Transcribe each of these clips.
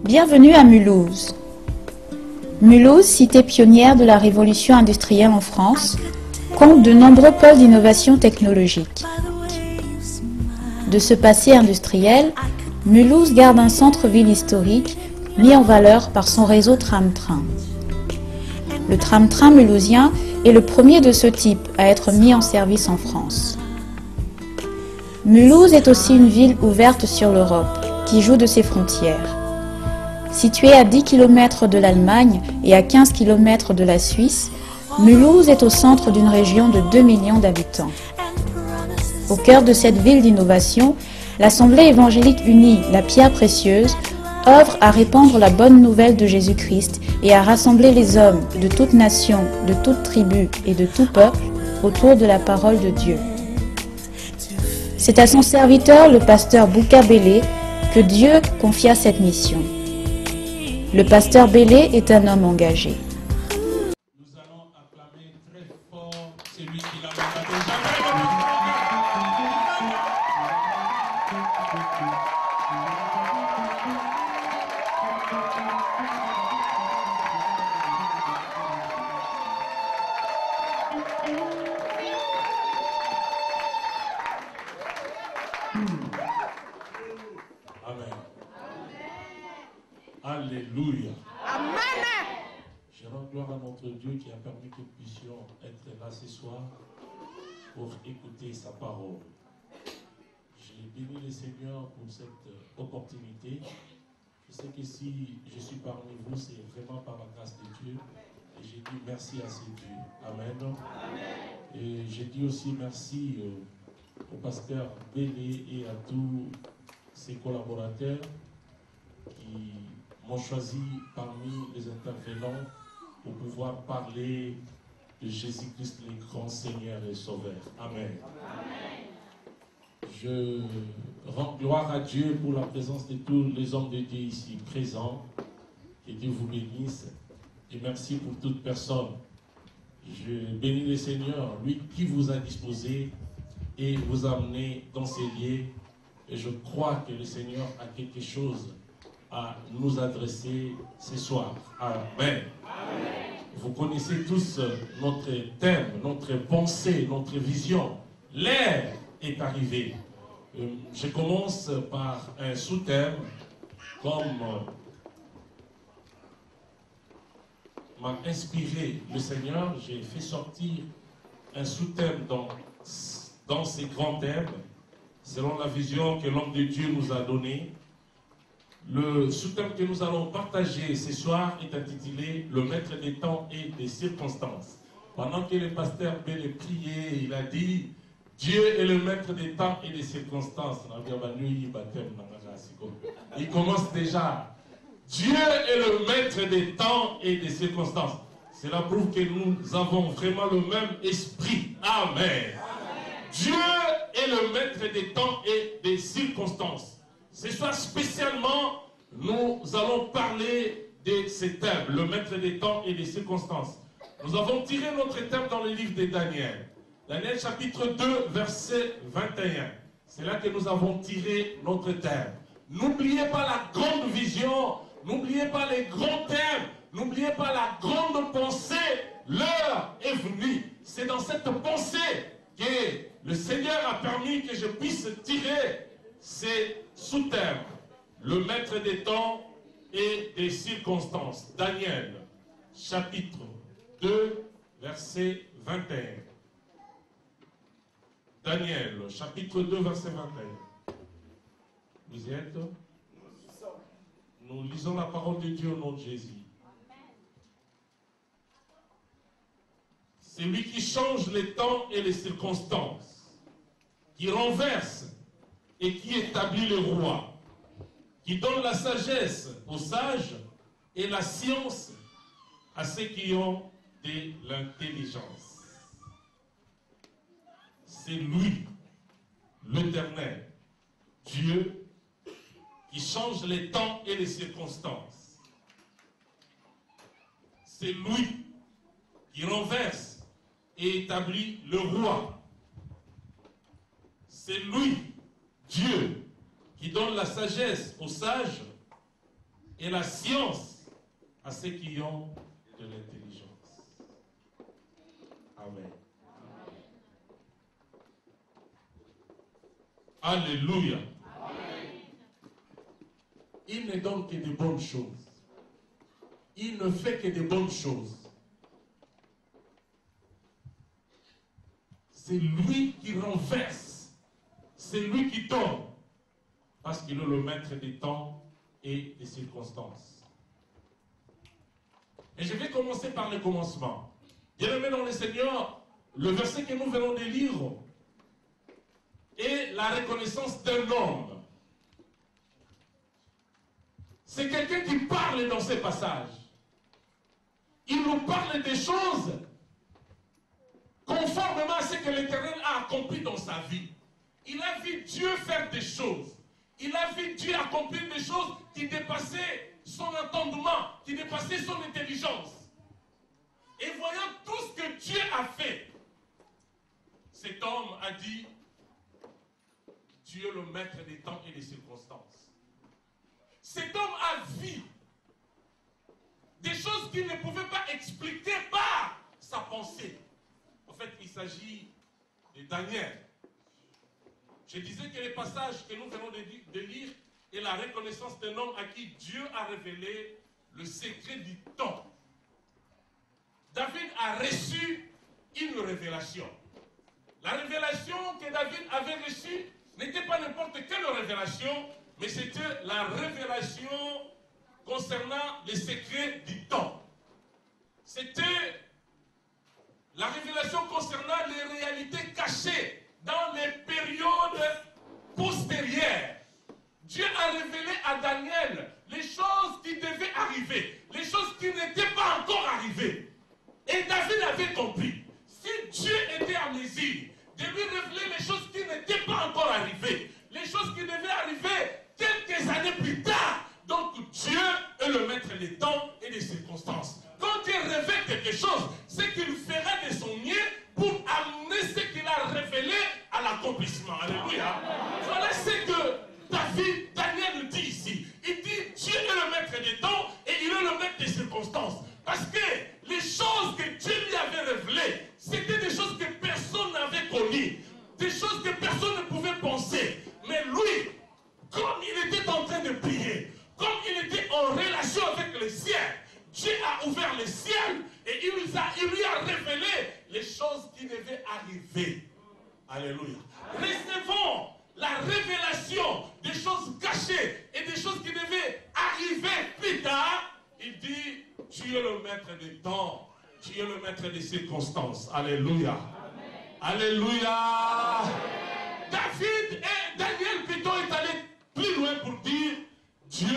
Bienvenue à Mulhouse. Mulhouse, cité pionnière de la révolution industrielle en France, compte de nombreux pôles d'innovation technologique. De ce passé industriel, Mulhouse garde un centre-ville historique mis en valeur par son réseau tram-train. Le tram-train mulhousien est le premier de ce type à être mis en service en France. Mulhouse est aussi une ville ouverte sur l'Europe, qui joue de ses frontières. Située à 10 km de l'Allemagne et à 15 km de la Suisse, Mulhouse est au centre d'une région de 2 millions d'habitants. Au cœur de cette ville d'innovation, l'Assemblée évangélique unie La Pierre Précieuse œuvre à répandre la bonne nouvelle de Jésus-Christ et à rassembler les hommes de toute nation, de toute tribu et de tout peuple autour de la parole de Dieu. C'est à son serviteur, le pasteur Bouka Bélé, que Dieu confia cette mission. Le pasteur Bélé est un homme engagé. Nous allons acclamer très fort celui qui l'a mandaté. Amen. Alléluia. Amen. Je rends gloire à notre Dieu qui a permis que nous puissions être là ce soir pour écouter sa parole. Je bénis le Seigneur pour cette opportunité. Je sais que si je suis parmi vous, c'est vraiment par la grâce de Dieu. Et je dis merci à ce Dieu. Amen. Et je dis aussi merci au pasteur Bélé et à tous ses collaborateurs qui m'ont choisi parmi les intervenants pour pouvoir parler de Jésus-Christ, le grand Seigneur et Sauveur. Amen. Je rends gloire à Dieu pour la présence de tous les hommes de Dieu ici présents. Que Dieu vous bénisse et merci pour toute personne. Je bénis le Seigneur, lui qui vous a disposé et vous a amené dans ces lieux. Et je crois que le Seigneur a quelque chose à nous adresser ce soir. Amen. Vous connaissez tous notre thème, notre pensée, notre vision. L'ère est arrivée. Je commence par un sous-thème, comme m'a inspiré le Seigneur. J'ai fait sortir un sous-thème dans ces grands thèmes, selon la vision que l'homme de Dieu nous a donnée. Le sous-thème que nous allons partager ce soir est intitulé « Le maître des temps et des circonstances ». Pendant que le pasteur Bélé priait, il a dit « Dieu est le maître des temps et des circonstances ». Il commence déjà « Dieu est le maître des temps et des circonstances ». Cela prouve que nous avons vraiment le même esprit. Amen. Dieu est le maître des temps et des circonstances. Ce soir spécialement, nous allons parler de ce thème, le maître des temps et des circonstances. Nous avons tiré notre thème dans le livre de Daniel. Daniel chapitre 2, verset 21. C'est là que nous avons tiré notre thème. N'oubliez pas la grande vision, n'oubliez pas les grands thèmes, n'oubliez pas la grande pensée. L'heure est venue. C'est dans cette pensée que le Seigneur a permis que je puisse tirer ces sous-thèmes, le maître des temps et des circonstances. Daniel, chapitre 2, verset 21. Daniel, chapitre 2, verset 21. Vous y êtes? Nous lisons la parole de Dieu au nom de Jésus. C'est lui qui change les temps et les circonstances, qui renverse et qui établit le roi, qui donne la sagesse aux sages et la science à ceux qui ont de l'intelligence. C'est lui, l'Éternel, Dieu, qui change les temps et les circonstances. C'est lui qui renverse et établit le roi. C'est lui, Dieu, qui donne la sagesse aux sages et la science à ceux qui ont de l'intelligence. Amen. Alléluia. Il ne donne que de bonnes choses. Il ne fait que de bonnes choses. C'est lui qui renverse. C'est lui qui donne. Parce qu'il est le maître des temps et des circonstances. Et je vais commencer par le commencement. Bien-aimés dans le Seigneur, le verset que nous venons de lire est la reconnaissance d'un homme. C'est quelqu'un qui parle dans ces passages. Il nous parle des choses conformément à ce que l'Éternel a accompli dans sa vie. Il a vu Dieu faire des choses. Il a vu Dieu accomplir des choses qui dépassaient son entendement, qui dépassaient son intelligence. Et voyant tout ce que Dieu a fait, cet homme a dit, Dieu est le maître des temps et des circonstances. Cet homme a vu des choses qu'il ne pouvait pas expliquer par sa pensée. En fait, il s'agit de Daniel. Je disais que le passage que nous venons de lire est la reconnaissance d'un homme à qui Dieu a révélé le secret du temps. David a reçu une révélation. La révélation que David avait reçue n'était pas n'importe quelle révélation, mais c'était la révélation concernant les secrets du temps. C'était la révélation concernant les réalités cachées dans les périodes postérieures. Dieu a révélé à Daniel les choses qui devaient arriver, les choses qui n'étaient pas encore arrivées. Et David avait compris, si Dieu était en mesure de lui révéler les choses qui n'étaient pas encore arrivées, les choses qui devaient arriver quelques années plus tard, donc Dieu est le maître des temps et des circonstances. Quand il révèle quelque chose, c'est qu'il fera de son mieux pour amener ce qu'il a révélé à l'accomplissement. Alléluia. Voilà ce que Daniel nous dit ici. Il dit Dieu est le maître des temps et il est le maître des circonstances. Parce que les choses que Dieu lui avait révélées, c'était des choses que personne n'avait connues, des choses que personne ne pouvait penser. Mais lui, comme il était en train de prier, comme il était en relation avec le ciel, Dieu a ouvert le ciel et il lui a révélé les choses qui devaient arriver. Alléluia. Recevons la révélation des choses cachées et des choses qui devaient arriver plus tard. Il dit, tu es le maître des temps, tu es le maître des circonstances. Alléluia. Amen. Alléluia. Amen. David et Daniel plutôt est allé plus loin pour dire, Dieu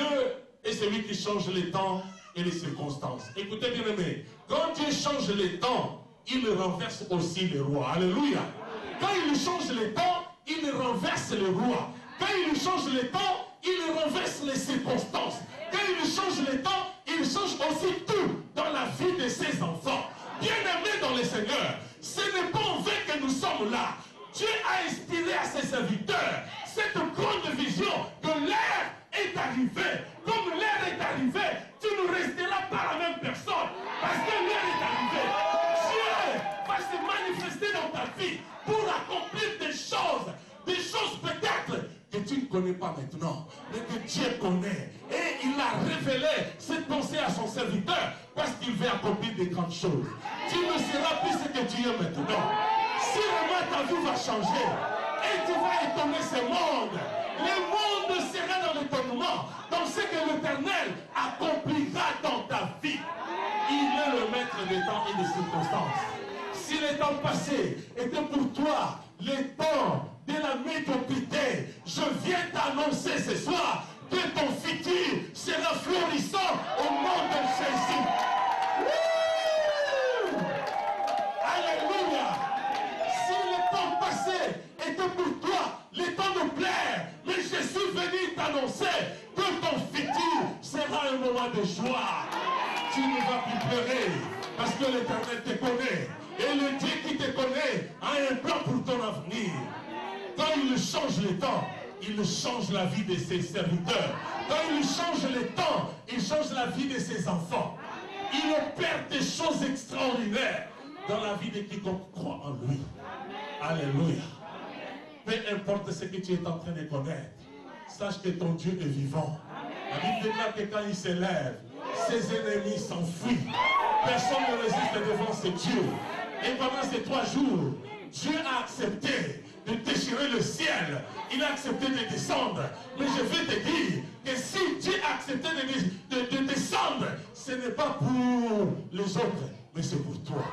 est celui qui change les temps et les circonstances. Écoutez bien aimé, quand Dieu change les temps, il renverse aussi les rois. Alléluia. Quand il change les temps, il renverse les rois. Quand il change les temps, il renverse les circonstances. Quand il change les temps, il change aussi tout dans la vie de ses enfants. Bien-aimés dans le Seigneur, ce n'est pas en vain que nous sommes là. Dieu a inspiré à ses serviteurs cette grande vision que l'ère est arrivée. Comme l'ère est arrivée, tu ne resteras pas la même personne. Parce que l'ère est arrivée. Dieu va se manifester dans ta vie pour accomplir des choses peut-être que tu ne connais pas maintenant, mais que Dieu connaît. Et il a révélé cette pensée à son serviteur parce qu'il veut accomplir des grandes choses. Tu ne seras plus ce que tu es maintenant. Si vraiment ta vie va changer et tu vas étonner ce monde, le monde sera dans l'étonnement, dans ce que l'Éternel accomplira dans ta vie. Il est le maître des temps et des circonstances. Si les temps passés étaient pour toi les temps de la médiocrité, je viens t'annoncer ce soir que ton futur sera florissant au nom de Jésus. Alléluia. Si les temps passés étaient pour toi les temps de plaire, mais je suis venu t'annoncer que ton futur sera un moment de joie. Tu ne vas plus pleurer parce que l'Éternel te connaît. Et le Dieu qui te connaît a un plan pour ton avenir. Quand il change les temps, il change la vie de ses serviteurs. Quand il change les temps, il change la vie de ses enfants. Il opère des choses extraordinaires dans la vie de quiconque croit en lui. Alléluia. Peu importe ce que tu es en train de connaître, sache que ton Dieu est vivant. La Bible déclare que quand il s'élève, ses ennemis s'enfuient. Personne ne résiste devant ce Dieu. Et pendant ces 3 jours, Dieu a accepté de déchirer le ciel. Il a accepté de descendre. Mais je vais te dire que si Dieu a accepté de descendre, ce n'est pas pour les autres, mais c'est pour toi.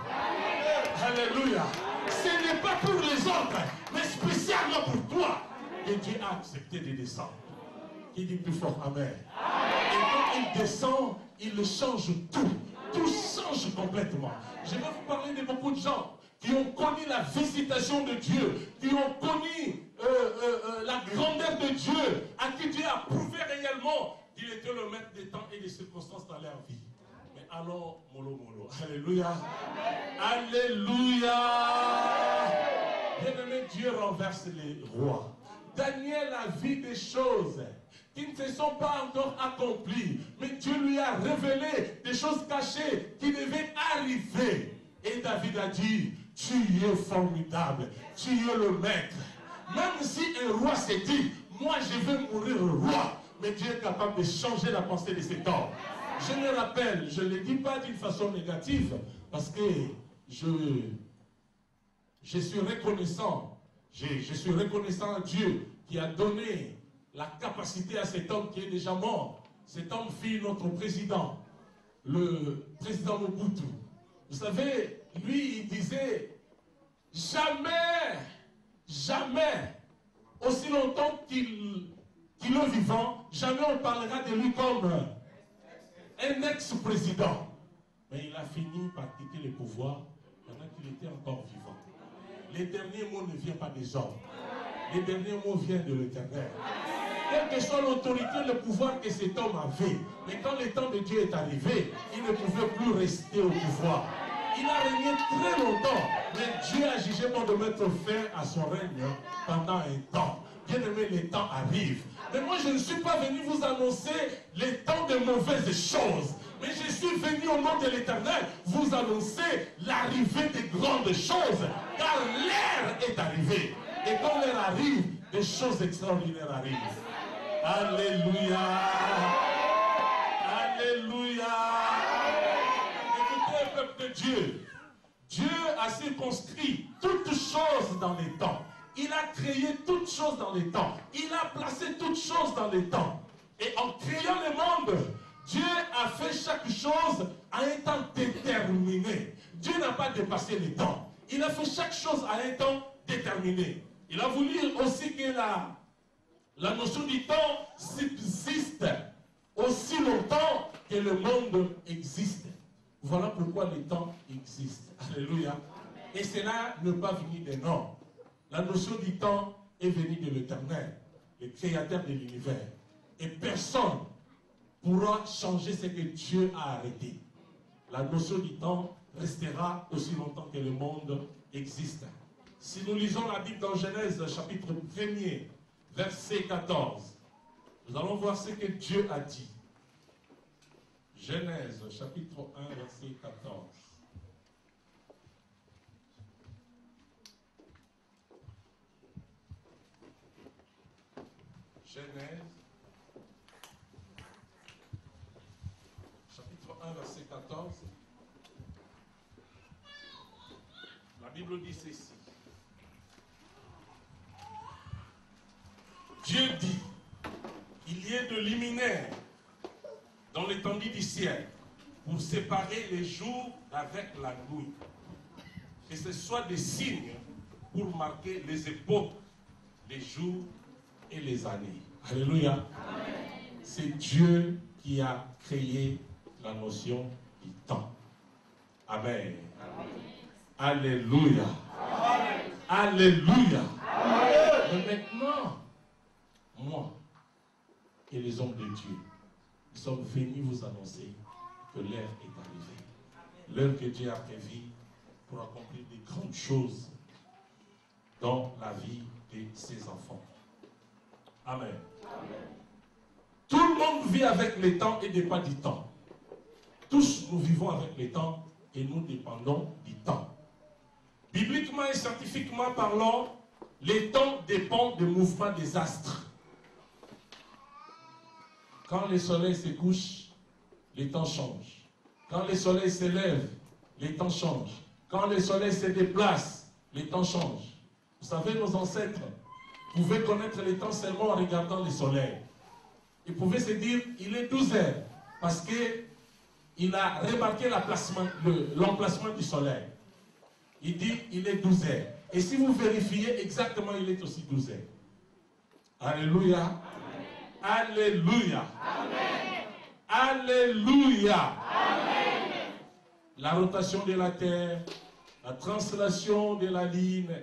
Alléluia. Ce n'est pas pour les autres, mais spécialement pour toi. Et Dieu a accepté de descendre. Qui dit plus fort Amen. Et quand il descend, il change tout. Tout change complètement. Je vais vous parler de beaucoup de gens qui ont connu la visitation de Dieu, qui ont connu la grandeur de Dieu, à qui Dieu a prouvé réellement qu'il était le maître des temps et des circonstances dans leur vie. Mais alors, mollo, mollo. Alléluia. Alléluia. Bien-aimé, Dieu renverse les rois. Daniel a vu des choses qui ne se sont pas encore accomplies, mais Dieu lui a révélé des choses cachées qui devaient arriver. Et David a dit, tu es formidable, tu es le maître. Même si un roi s'est dit, moi je vais mourir roi, mais Dieu est capable de changer la pensée de cet homme. Je me rappelle, je ne le dis pas d'une façon négative, parce que je suis reconnaissant. Je suis reconnaissant à Dieu qui a donné la capacité à cet homme qui est déjà mort. Cet homme fut notre président, le président Mobutu. Vous savez, lui, il disait, jamais, jamais, aussi longtemps qu'il est vivant, jamais on parlera de lui comme un ex-président. Mais il a fini par quitter le pouvoir pendant qu'il était encore vivant. Les derniers mots ne viennent pas des hommes. Les derniers mots viennent de l'Éternel. Quelle que soit l'autorité, le pouvoir que cet homme avait, mais quand le temps de Dieu est arrivé, il ne pouvait plus rester au pouvoir. Il a régné très longtemps, mais Dieu a jugé bon de mettre fin à son règne pendant un temps. Bien aimé, les temps arrivent. Mais moi, je ne suis pas venu vous annoncer les temps de mauvaises choses. Mais je suis venu au nom de l'Éternel vous annoncer l'arrivée des grandes choses. Car l'heure est arrivée. Et quand l'heure arrive, des choses extraordinaires arrivent. Alléluia. Alléluia. Écoutez, peuple de Dieu. Dieu a circonscrit toutes choses dans les temps. Il a créé toutes choses dans les temps. Il a placé toutes choses dans les temps. Et en créant le monde, Dieu a fait chaque chose à un temps déterminé. Dieu n'a pas dépassé les temps. Il a fait chaque chose à un temps déterminé. Il a voulu aussi que la notion du temps subsiste aussi longtemps que le monde existe. Voilà pourquoi les temps existent. Alléluia. Et cela ne pas venir des noms. La notion du temps est venue de l'Éternel, le créateur de l'univers. Et personne pourra changer ce que Dieu a arrêté. La notion du temps restera aussi longtemps que le monde existe. Si nous lisons la Bible dans Genèse, chapitre 1er, verset 14, nous allons voir ce que Dieu a dit. Genèse, chapitre 1, verset 14. Genèse, chapitre 1, verset 14. La Bible dit ceci. Dieu dit, il y ait de luminaires dans l'étendue du ciel pour séparer les jours avec la nuit. Que ce soit des signes pour marquer les époques, les jours et les années. Alléluia. C'est Dieu qui a créé la notion du temps. Amen. Amen. Alléluia. Amen. Alléluia. Amen. Mais maintenant, moi et les hommes de Dieu, nous sommes venus vous annoncer que l'heure est arrivée. L'heure que Dieu a prévue pour accomplir de grandes choses dans la vie de ses enfants. Amen. Tout le monde vit avec les temps et dépend du temps. Tous nous vivons avec les temps et nous dépendons du temps. Bibliquement et scientifiquement parlant, les temps dépendent du mouvement des astres. Quand le soleil se couche, les temps changent. Quand le soleil se lève, les temps changent. Quand le soleil se déplace, les temps changent. Vous savez, nos ancêtres pouvaient connaître les temps seulement en regardant le soleil. Ils pouvaient se dire, il est 12 heures, parce qu'il a remarqué l'emplacement du soleil. Il dit, il est 12 heures. Et si vous vérifiez exactement, il est aussi 12 heures. Alléluia. Amen. Alléluia. Amen. Alléluia. Amen. La rotation de la terre, la translation de la ligne,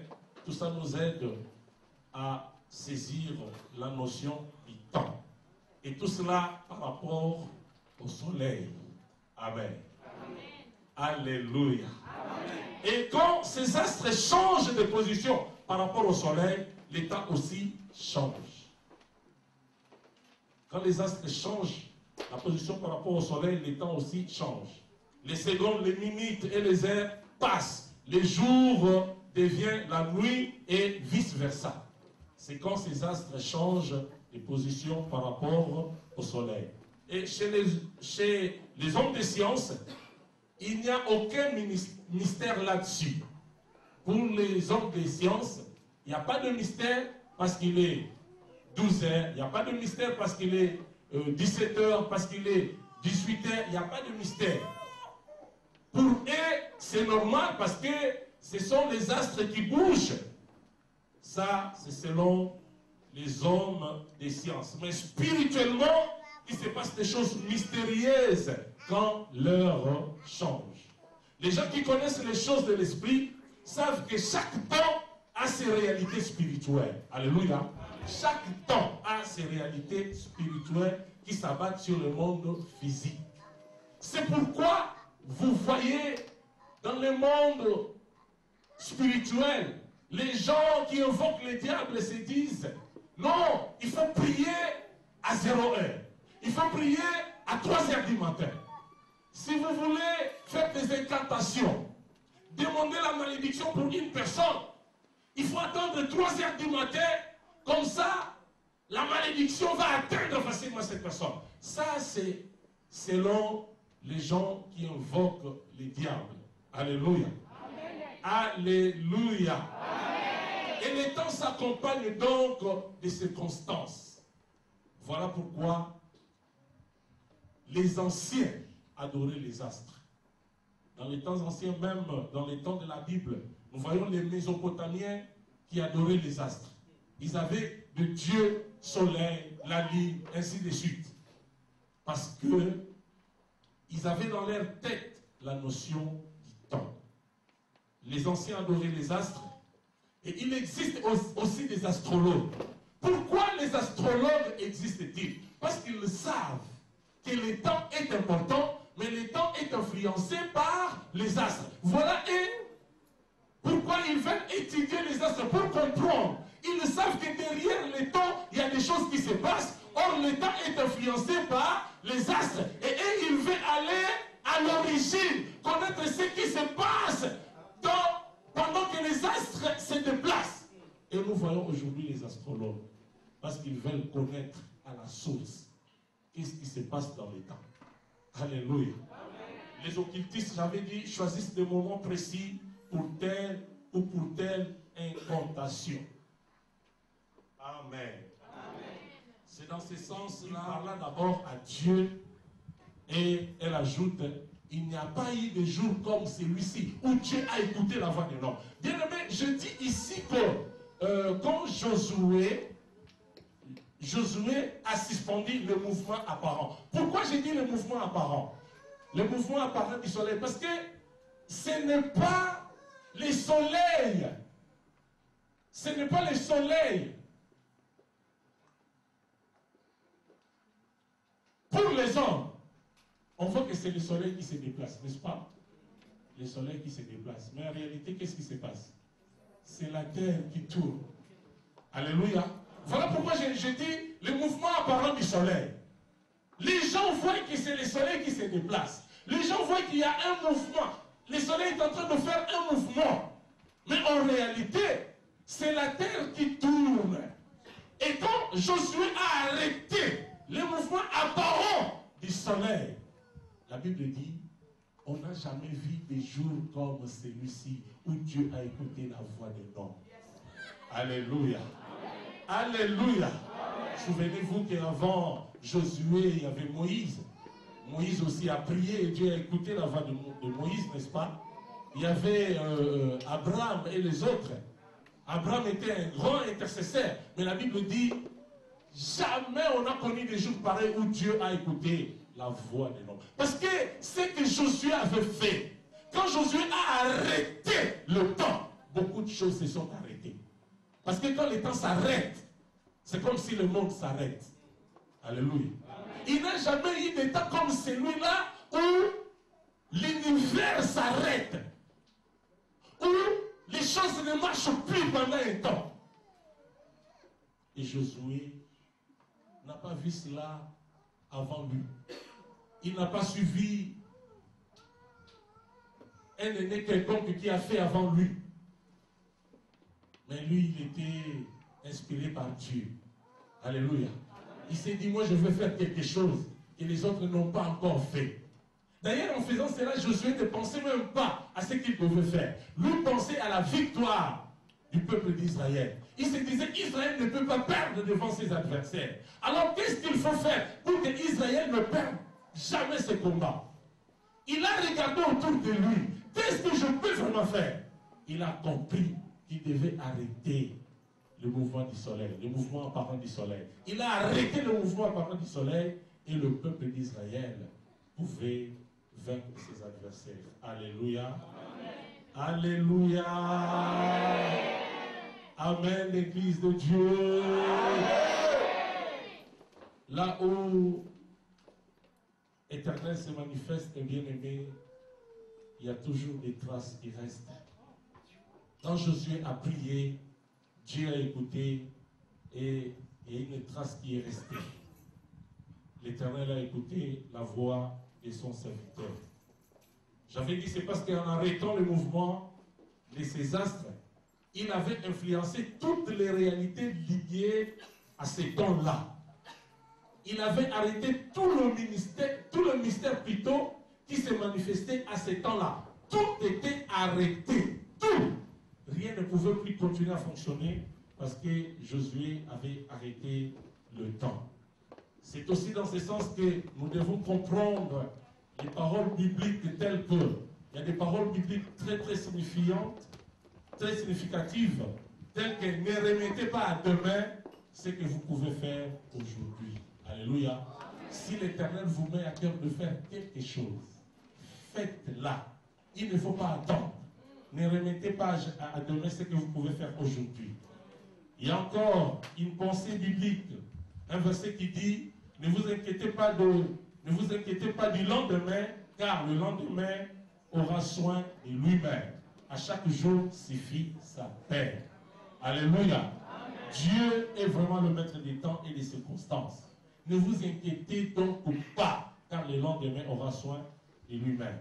tout ça nous aide à saisir la notion du temps. Et tout cela par rapport au soleil. Amen. Amen. Alléluia. Amen. Et quand ces astres changent de position par rapport au soleil, les temps aussi changent. Quand les astres changent la position par rapport au soleil, les temps aussi changent. Les secondes, les minutes et les heures passent. Les jours deviennent la nuit et vice-versa. C'est quand ces astres changent de position par rapport au soleil. Et chez les hommes de science, il n'y a aucun mystère là-dessus. Pour les hommes de science, il n'y a pas de mystère parce qu'il est 12 heures, il n'y a pas de mystère parce qu'il est 17 heures, parce qu'il est 18 heures, il n'y a pas de mystère. Pour eux, c'est normal parce que ce sont les astres qui bougent. Ça, c'est selon les hommes des sciences. Mais spirituellement, il se passe des choses mystérieuses quand l'heure change. Les gens qui connaissent les choses de l'esprit savent que chaque temps a ses réalités spirituelles. Alléluia. Chaque temps a ses réalités spirituelles qui s'abattent sur le monde physique. C'est pourquoi vous voyez dans le monde spirituel, les gens qui invoquent le diable se disent non, il faut prier à 0 heure. Il faut prier à 3 heures du matin. Si vous voulez faire des incantations, demander la malédiction pour une personne, il faut attendre 3 heures du matin, comme ça, la malédiction va atteindre facilement cette personne. Ça, c'est selon les gens qui invoquent les diables. Alléluia. Amen. Alléluia. Amen. Et les temps s'accompagnent donc des circonstances. Voilà pourquoi les anciens adoraient les astres. Dans les temps anciens, même dans les temps de la Bible, nous voyons les Mésopotamiens qui adoraient les astres. Ils avaient le Dieu, soleil, la lune, ainsi de suite. Parce que ils avaient dans leur tête la notion du temps. Les anciens adoraient les astres. Et il existe aussi des astrologues. Pourquoi les astrologues existent-ils? Parce qu'ils savent que le temps est important, mais le temps est influencé par les astres. Voilà et pourquoi ils veulent étudier les astres, pour comprendre. Ils savent que derrière le temps, il y a des choses qui se passent. Or, le temps est influencé par les astres. Et eux, ils veulent aller à l'origine, connaître ce qui se passe pendant que les astres se déplacent. Et nous voyons aujourd'hui les astrologues, parce qu'ils veulent connaître à la source qu'est-ce qui se passe dans les temps. Alléluia. Amen. Les occultistes, j'avais dit, choisissent des moments précis pour telle ou pour telle incantation. Amen. Amen. C'est dans ce sens-là, parla d'abord à Dieu et elle ajoute, il n'y a pas eu de jour comme celui-ci où Dieu a écouté la voix de l'homme. Bien-aimé, je dis ici que quand Josué a suspendu le mouvement apparent. Pourquoi j'ai dit le mouvement apparent? Le mouvement apparent du soleil. Parce que ce n'est pas le soleil. Ce n'est pas le soleil. Pour les hommes, on voit que c'est le soleil qui se déplace, n'est-ce pas? Le soleil qui se déplace. Mais en réalité, qu'est-ce qui se passe? C'est la terre qui tourne. Alléluia. Voilà pourquoi je dis le mouvement apparent du soleil. Les gens voient que c'est le soleil qui se déplace. Les gens voient qu'il y a un mouvement. Le soleil est en train de faire un mouvement. Mais en réalité, c'est la terre qui tourne. Et quand Josué a arrêté le mouvement apparent du soleil, la Bible dit, on n'a jamais vu des jours comme celui-ci où Dieu a écouté la voix des hommes. Alléluia. Alléluia. Souvenez-vous qu'avant Josué, il y avait Moïse. Moïse aussi a prié et Dieu a écouté la voix de Moïse, n'est-ce pas? Il y avait Abraham et les autres. Abraham était un grand intercesseur. Mais la Bible dit, jamais on n'a connu des jours pareils où Dieu a écouté la voix de l'homme. Parce que ce que Josué avait fait, quand Josué a arrêté le temps, beaucoup de choses se sont arrêtées. Parce que quand le temps s'arrête, c'est comme si le monde s'arrête. Alléluia. Il n'a jamais eu de temps comme celui-là où l'univers s'arrête. Où les choses ne marchent plus pendant un temps. Et Josué n'a pas vu cela avant lui. Il n'a pas suivi un aîné quelconque qui a fait avant lui. Mais lui, il était inspiré par Dieu. Alléluia. Il s'est dit, moi je veux faire quelque chose que les autres n'ont pas encore fait. D'ailleurs, en faisant cela, Josué ne pensait même pas à ce qu'il pouvait faire. Lui pensait à la victoire du peuple d'Israël. Il se disait, Israël ne peut pas perdre devant ses adversaires. Alors, qu'est-ce qu'il faut faire pour que Israël ne perde jamais ce combat? Il a regardé autour de lui. Qu'est-ce que je peux vraiment faire? Il a compris qu'il devait arrêter le mouvement du soleil, le mouvement apparent du soleil. Il a arrêté le mouvement apparent du soleil et le peuple d'Israël pouvait vaincre ses adversaires. Alléluia. Amen. Alléluia. Amen. Amen, l'Église de Dieu. Amen. Là où l'Éternel se manifeste, bien-aimé, il y a toujours des traces qui restent. Quand Josué a prié, Dieu a écouté et il y a une trace qui est restée. L'Éternel a écouté la voix de son serviteur. J'avais dit, c'est parce qu'en arrêtant le mouvement de ces astres, il avait influencé toutes les réalités liées à ces dons-là. Il avait arrêté tout le mystère plutôt qui se manifestait à ces temps-là. Tout était arrêté. Tout. Rien ne pouvait plus continuer à fonctionner parce que Josué avait arrêté le temps. C'est aussi dans ce sens que nous devons comprendre les paroles bibliques telles que il y a des paroles bibliques très très signifiantes, très significatives, telles que ne remettez pas à demain ce que vous pouvez faire aujourd'hui. Alléluia. Si l'Éternel vous met à cœur de faire quelque chose, faites-la. Il ne faut pas attendre. Ne remettez pas à demain ce que vous pouvez faire aujourd'hui. Il y a encore une pensée biblique, un verset qui dit, ne vous inquiétez pas du lendemain, car le lendemain aura soin de lui-même. À chaque jour suffit sa peine. Alléluia. Amen. Dieu est vraiment le maître des temps et des circonstances. Ne vous inquiétez donc pas, car le lendemain aura soin de lui-même.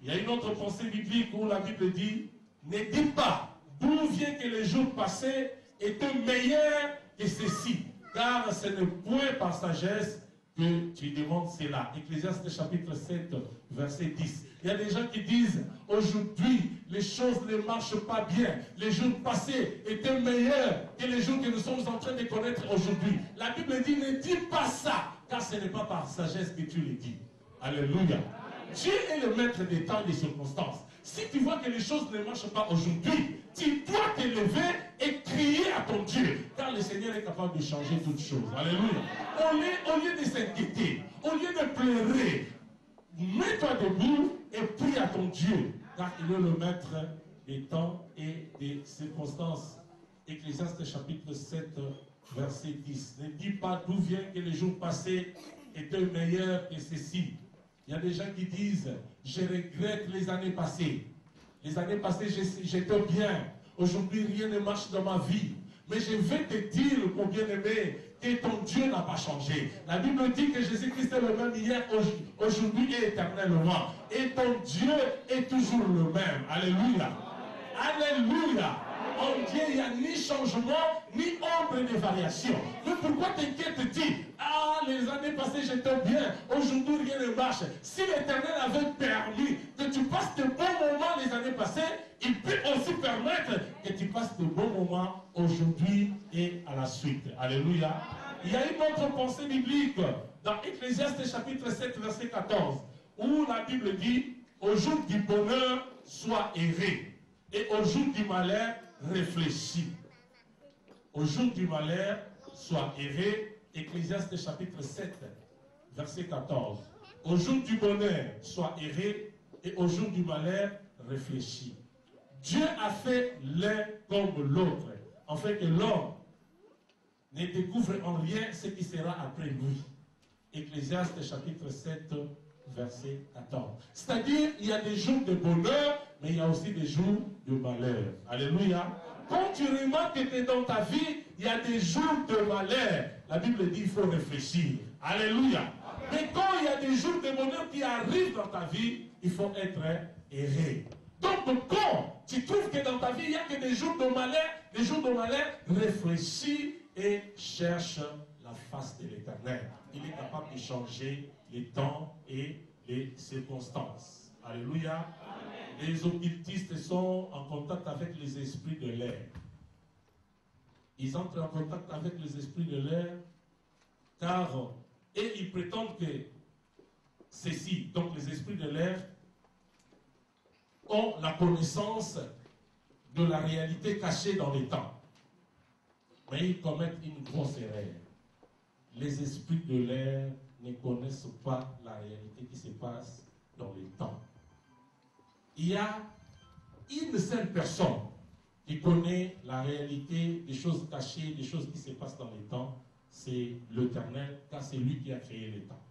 Il y a une autre pensée biblique où la Bible dit, ne dis pas d'où vient que les jours passés étaient meilleurs que ceci, car ce n'est point par sagesse que tu demandes cela. Ecclésiaste chapitre 7, verset 10. Il y a des gens qui disent, aujourd'hui, les choses ne marchent pas bien. Les jours passés étaient meilleurs que les jours que nous sommes en train de connaître aujourd'hui. La Bible dit, ne dis pas ça, car ce n'est pas par sagesse que tu le dis. Alléluia. Dieu est le maître des temps et des circonstances. Si tu vois que les choses ne marchent pas aujourd'hui, tu dois te lever et crier à ton Dieu. Car le Seigneur est capable de changer toutes choses. Alléluia. Au lieu de s'inquiéter, au lieu de pleurer, mets-toi debout et prie à ton Dieu. Car il est le maître des temps et des circonstances. Ecclésiaste chapitre 7, verset 10. Ne dis pas d'où vient que les jours passés étaient meilleurs que ceci. Il y a des gens qui disent, je regrette les années passées. Les années passées, j'étais bien. Aujourd'hui, rien ne marche dans ma vie. Mais je vais te dire, mon bien-aimé, que ton Dieu n'a pas changé. La Bible dit que Jésus-Christ est le même hier, aujourd'hui et éternellement. Et ton Dieu est toujours le même. Alléluia. Alléluia. En Dieu, il n'y a ni changement, ni ombre de variation. Mais pourquoi t'inquiètes-tu? Ah, les années passées, j'étais bien. Aujourd'hui, rien ne marche. Si l'Éternel avait permis que tu passes de bons moments les années passées, il peut aussi permettre que tu passes de bons moments aujourd'hui et à la suite. Alléluia. Il y a une autre pensée biblique dans Ecclésiaste chapitre 7, verset 14, où la Bible dit, au jour du bonheur, sois erré, et au jour du malheur, réfléchis. Au jour du malheur, sois erré. Ecclésiaste chapitre 7, verset 14. Au jour du bonheur, sois erré, et au jour du malheur, réfléchis. Dieu a fait l'un comme l'autre, afin que l'homme ne découvre en rien ce qui sera après lui. Ecclésiaste chapitre 7, verset 14. C'est-à-dire, il y a des jours de bonheur, mais il y a aussi des jours de malheur. Alléluia. Quand tu remarques que dans ta vie, il y a des jours de malheur, la Bible dit qu'il faut réfléchir. Alléluia. Mais quand il y a des jours de bonheur qui arrivent dans ta vie, il faut être erré. Donc quand tu trouves que dans ta vie, il n'y a que des jours de malheur, réfléchis et cherche la face de l'Éternel. Il est capable de changer les temps et les circonstances. Alléluia. Amen. Les occultistes sont en contact avec les esprits de l'air. Ils entrent en contact avec les esprits de l'air et ils prétendent que ceci, donc les esprits de l'air, ont la connaissance de la réalité cachée dans les temps. Mais ils commettent une grosse erreur. Les esprits de l'air ne connaissent pas la réalité qui se passe dans les temps. Il y a une seule personne qui connaît la réalité des choses cachées, des choses qui se passent dans les temps, c'est l'Éternel, car c'est lui qui a créé les temps.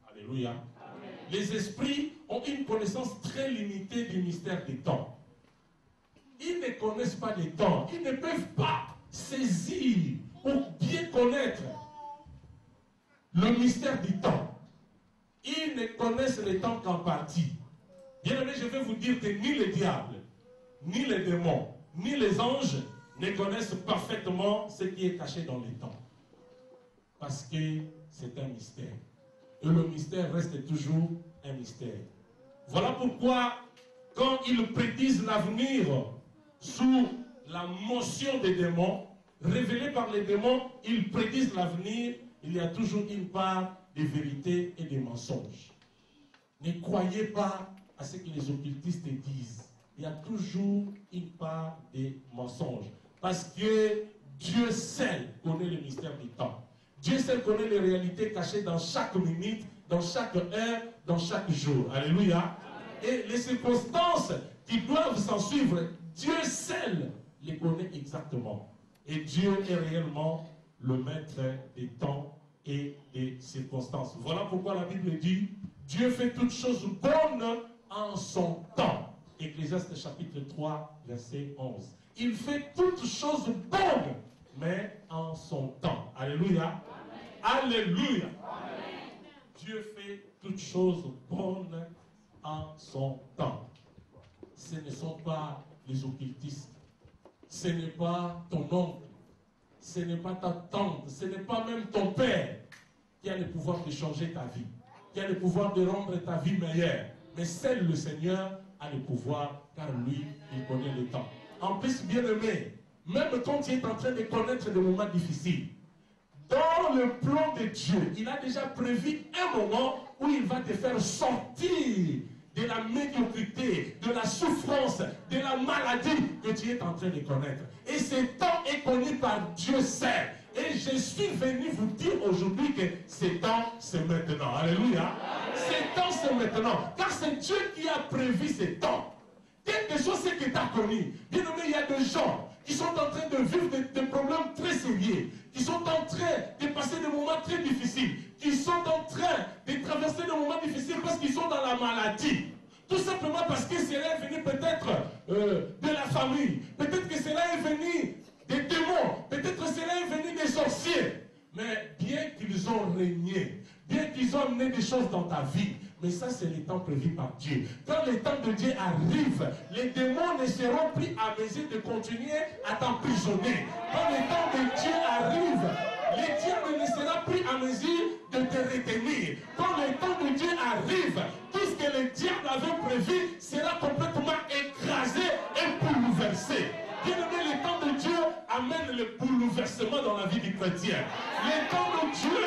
Alléluia. Amen. Les esprits ont une connaissance très limitée du mystère des temps. Ils ne connaissent pas les temps, ils ne peuvent pas saisir ou bien connaître le mystère du temps. Ils ne connaissent le temps qu'en partie. Bien aimé, je vais vous dire que ni le diable, ni les démons, ni les anges ne connaissent parfaitement ce qui est caché dans les temps. Parce que c'est un mystère. Et le mystère reste toujours un mystère. Voilà pourquoi, quand ils prédisent l'avenir sous la motion des démons, révélés par les démons, ils prédisent l'avenir, il y a toujours une part de vérité et de mensonges. Ne croyez pas à ce que les occultistes disent. Il y a toujours une part de mensonges. Parce que Dieu seul connaît le mystère du temps. Dieu seul connaît les réalités cachées dans chaque minute, dans chaque heure, dans chaque jour. Alléluia. Et les circonstances qui doivent s'en suivre, Dieu seul les connaît exactement. Et Dieu est réellement le maître des temps et des circonstances. Voilà pourquoi la Bible dit, Dieu fait toutes choses bonnes en son temps. Ecclésiaste chapitre 3, verset 11. Il fait toutes choses bonnes, mais en son temps. Alléluia. Amen. Alléluia. Amen. Dieu fait toutes choses bonnes en son temps. Ce ne sont pas les occultistes. Ce n'est pas ton oncle. Ce n'est pas ta tante. Ce n'est pas même ton père qui a le pouvoir de changer ta vie, qui a le pouvoir de rendre ta vie meilleure. Mais seul le Seigneur a le pouvoir, car lui, il connaît le temps. En plus, bien-aimé, même quand tu es en train de connaître des moments difficiles, dans le plan de Dieu, il a déjà prévu un moment où il va te faire sortir de la médiocrité, de la souffrance, de la maladie que tu es en train de connaître. Et ce temps est connu par Dieu seul. Et je suis venu vous dire aujourd'hui que ce temps, c'est maintenant. Alléluia. Ce temps, c'est maintenant. Car c'est Dieu qui a prévu ce temps. Quelque chose que tu as connu. Bien aimé, il y a des gens qui sont en train de vivre des problèmes très sérieux, qui sont en train de passer des moments très difficiles, qui sont en train de traverser des moments difficiles parce qu'ils sont dans la maladie. Tout simplement parce que cela est venu peut-être de la famille. Peut-être que cela est venu des démons bien qu'ils ont amené des choses dans ta vie. Mais ça, c'est les temps prévus par Dieu. Quand les temps de Dieu arrivent, les démons ne seront plus à mesure de continuer à t'emprisonner. Quand les temps de Dieu arrivent, le diable ne sera plus à mesure de te retenir. Quand le temps de Dieu arrive, tout ce que le diable avait prévu sera complètement écrasé et bouleversé. Bien aimé, le temps de Dieu amène le bouleversement dans la vie du chrétien. Le temps de Dieu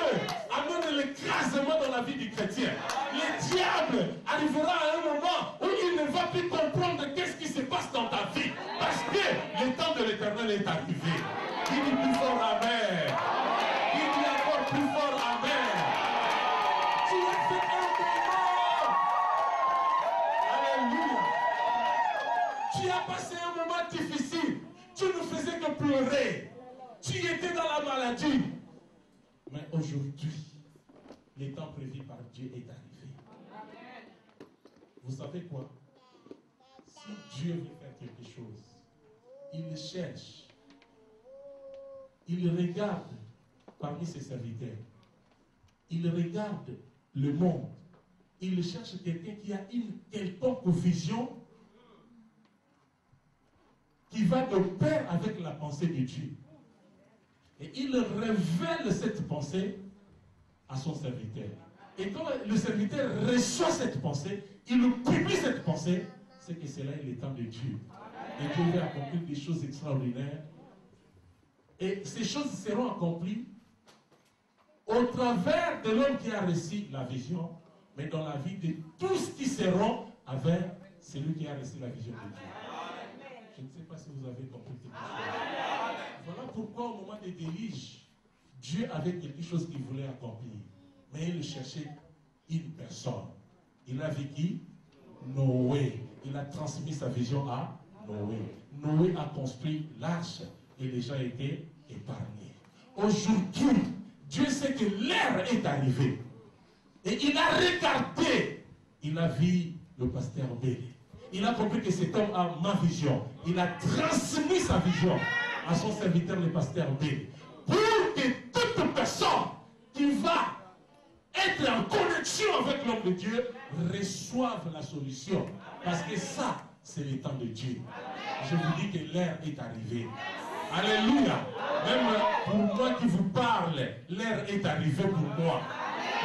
amène l'écrasement dans la vie du chrétien. Le diable arrivera à un moment où il ne va plus comprendre qu'est-ce qui se passe dans ta vie. Parce que le temps de l'Éternel est arrivé. Il dit plus fort Amen. Il dit encore plus fort Amen. Tu as fait un moment. Alléluia. Tu as passé un moment difficile. Tu ne faisais que pleurer. Tu étais dans la maladie. Mais aujourd'hui, le temps prévu par Dieu est arrivé. Vous savez quoi? Si Dieu veut faire quelque chose, il le cherche. Il regarde parmi ses serviteurs. Il regarde le monde. Il cherche quelqu'un qui a une quelconque vision qui va de pair avec la pensée de Dieu. Et il révèle cette pensée à son serviteur. Et quand le serviteur reçoit cette pensée, il publie cette pensée, c'est que cela est le temps de Dieu. Et Dieu va accomplir des choses extraordinaires. Et ces choses seront accomplies au travers de l'homme qui a reçu la vision, mais dans la vie de tous qui seront avec celui qui a reçu la vision de Dieu. Je ne sais pas si vous avez compris quelque chose. Voilà pourquoi au moment des déluges, Dieu avait quelque chose qu'il voulait accomplir. Mais il cherchait une personne. Il a vécu Noé. Il a transmis sa vision à Noé. Noé a construit l'arche et les gens étaient épargnés. Aujourd'hui, Dieu sait que l'heure est arrivée. Et il a regardé. Il a vu le pasteur Bélé. Il a compris que cet homme a ma vision. Il a transmis sa vision à son serviteur, le pasteur Bélé. Pour que toute personne qui va être en connexion avec l'homme de Dieu reçoive la solution. Parce que ça, c'est le temps de Dieu. Je vous dis que l'heure est arrivée. Alléluia. Même pour moi qui vous parle, l'heure est arrivée pour moi.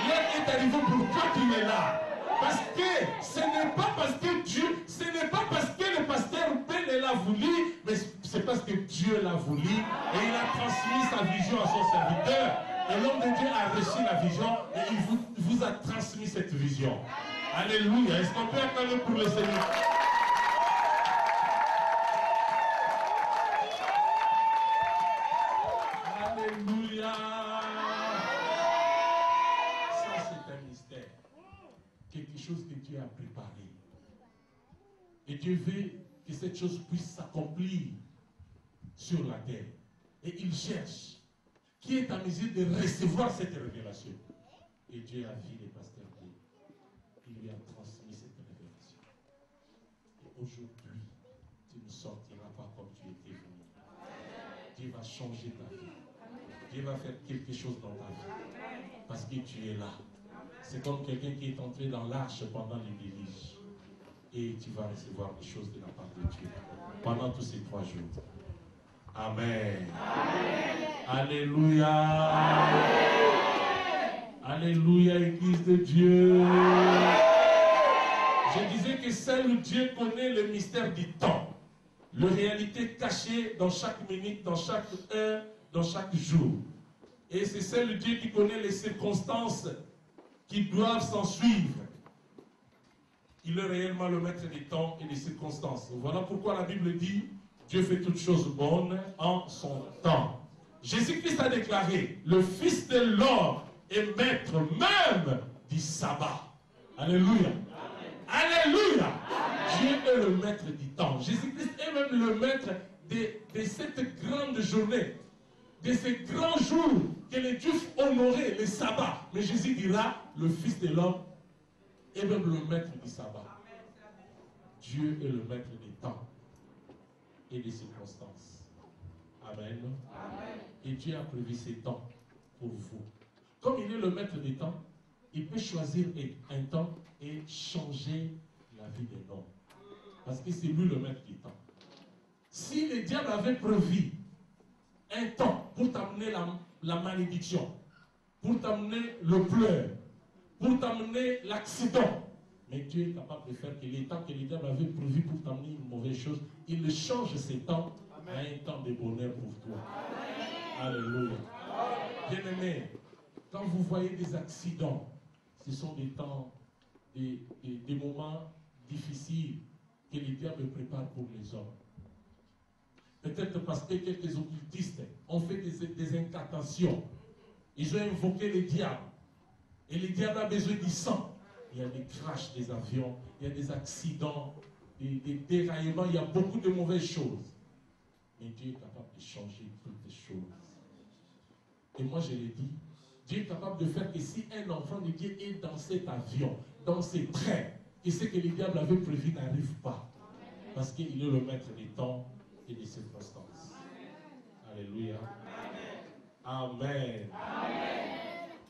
L'heure est arrivée pour toi qui es là. Parce que ce n'est pas parce que Dieu, ce n'est pas parce que le pasteur Ben l'a voulu, mais c'est parce que Dieu l'a voulu et il a transmis sa vision à son serviteur. Et l'homme de Dieu a reçu la vision et il vous a transmis cette vision. Alléluia. Est-ce qu'on peut acclamer pour le Seigneur? Alléluia. Ça, c'est un mystère. Quelque chose que Dieu a préparé. Et Dieu veut que cette chose puisse s'accomplir sur la terre. Et il cherche qui est en mesure de recevoir cette révélation. Et Dieu a vu les pasteurs Dieu. Il lui a transmis cette révélation. Et aujourd'hui, tu ne sortiras pas comme tu étais venu. Dieu va changer ta vie. Dieu va faire quelque chose dans ta vie. Parce que tu es là. C'est comme quelqu'un qui est entré dans l'arche pendant les déluges. Et tu vas recevoir des choses de la part de Dieu pendant tous ces 3 jours. Amen. Amen. Alléluia. Amen. Alléluia, Église de Dieu. Je disais que seul Dieu connaît le mystère du temps. La réalité cachée dans chaque minute, dans chaque heure, dans chaque jour. Et c'est seul Dieu qui connaît les circonstances qui doivent s'en suivre. Il est réellement le maître des temps et des circonstances. Voilà pourquoi la Bible dit Dieu fait toutes choses bonnes en son temps. Jésus-Christ a déclaré le Fils de l'homme est maître même du sabbat. Alléluia. Alléluia. Dieu est le maître du temps. Jésus-Christ est même le maître de cette grande journée, de ces grands jours que les Juifs honoraient, le sabbat. Mais Jésus dira, le Fils de l'homme est même le maître du sabbat. Dieu est le maître des temps et des circonstances. Amen. Amen. Et Dieu a prévu ces temps pour vous. comme il est le maître des temps, il peut choisir un temps et changer la vie des hommes. Parce que c'est lui le maître des temps. Si le diable avait prévu un temps pour t'amener la malédiction, pour t'amener le pleur, pour t'amener l'accident, mais Dieu est capable de faire que les temps que le diable avait prévu pour t'amener une mauvaise chose, il le change ces temps à un temps de bonheur pour toi. Alléluia. Bien-aimés, quand vous voyez des accidents, ce sont des temps, des moments difficiles que le diable prépare pour les hommes. Peut-être parce que quelques occultistes ont fait des incantations. Ils ont invoqué le diable. Et le diable a besoin du sang. Il y a des crashs des avions, il y a des accidents, des déraillements, il y a beaucoup de mauvaises choses. Mais Dieu est capable de changer toutes les choses. Et moi je l'ai dit, Dieu est capable de faire que si un enfant de Dieu est dans cet avion, dans ces trains, et ce que le diable avait prévu n'arrive pas. Parce qu'il est le maître des temps et des circonstances. Alléluia. Amen.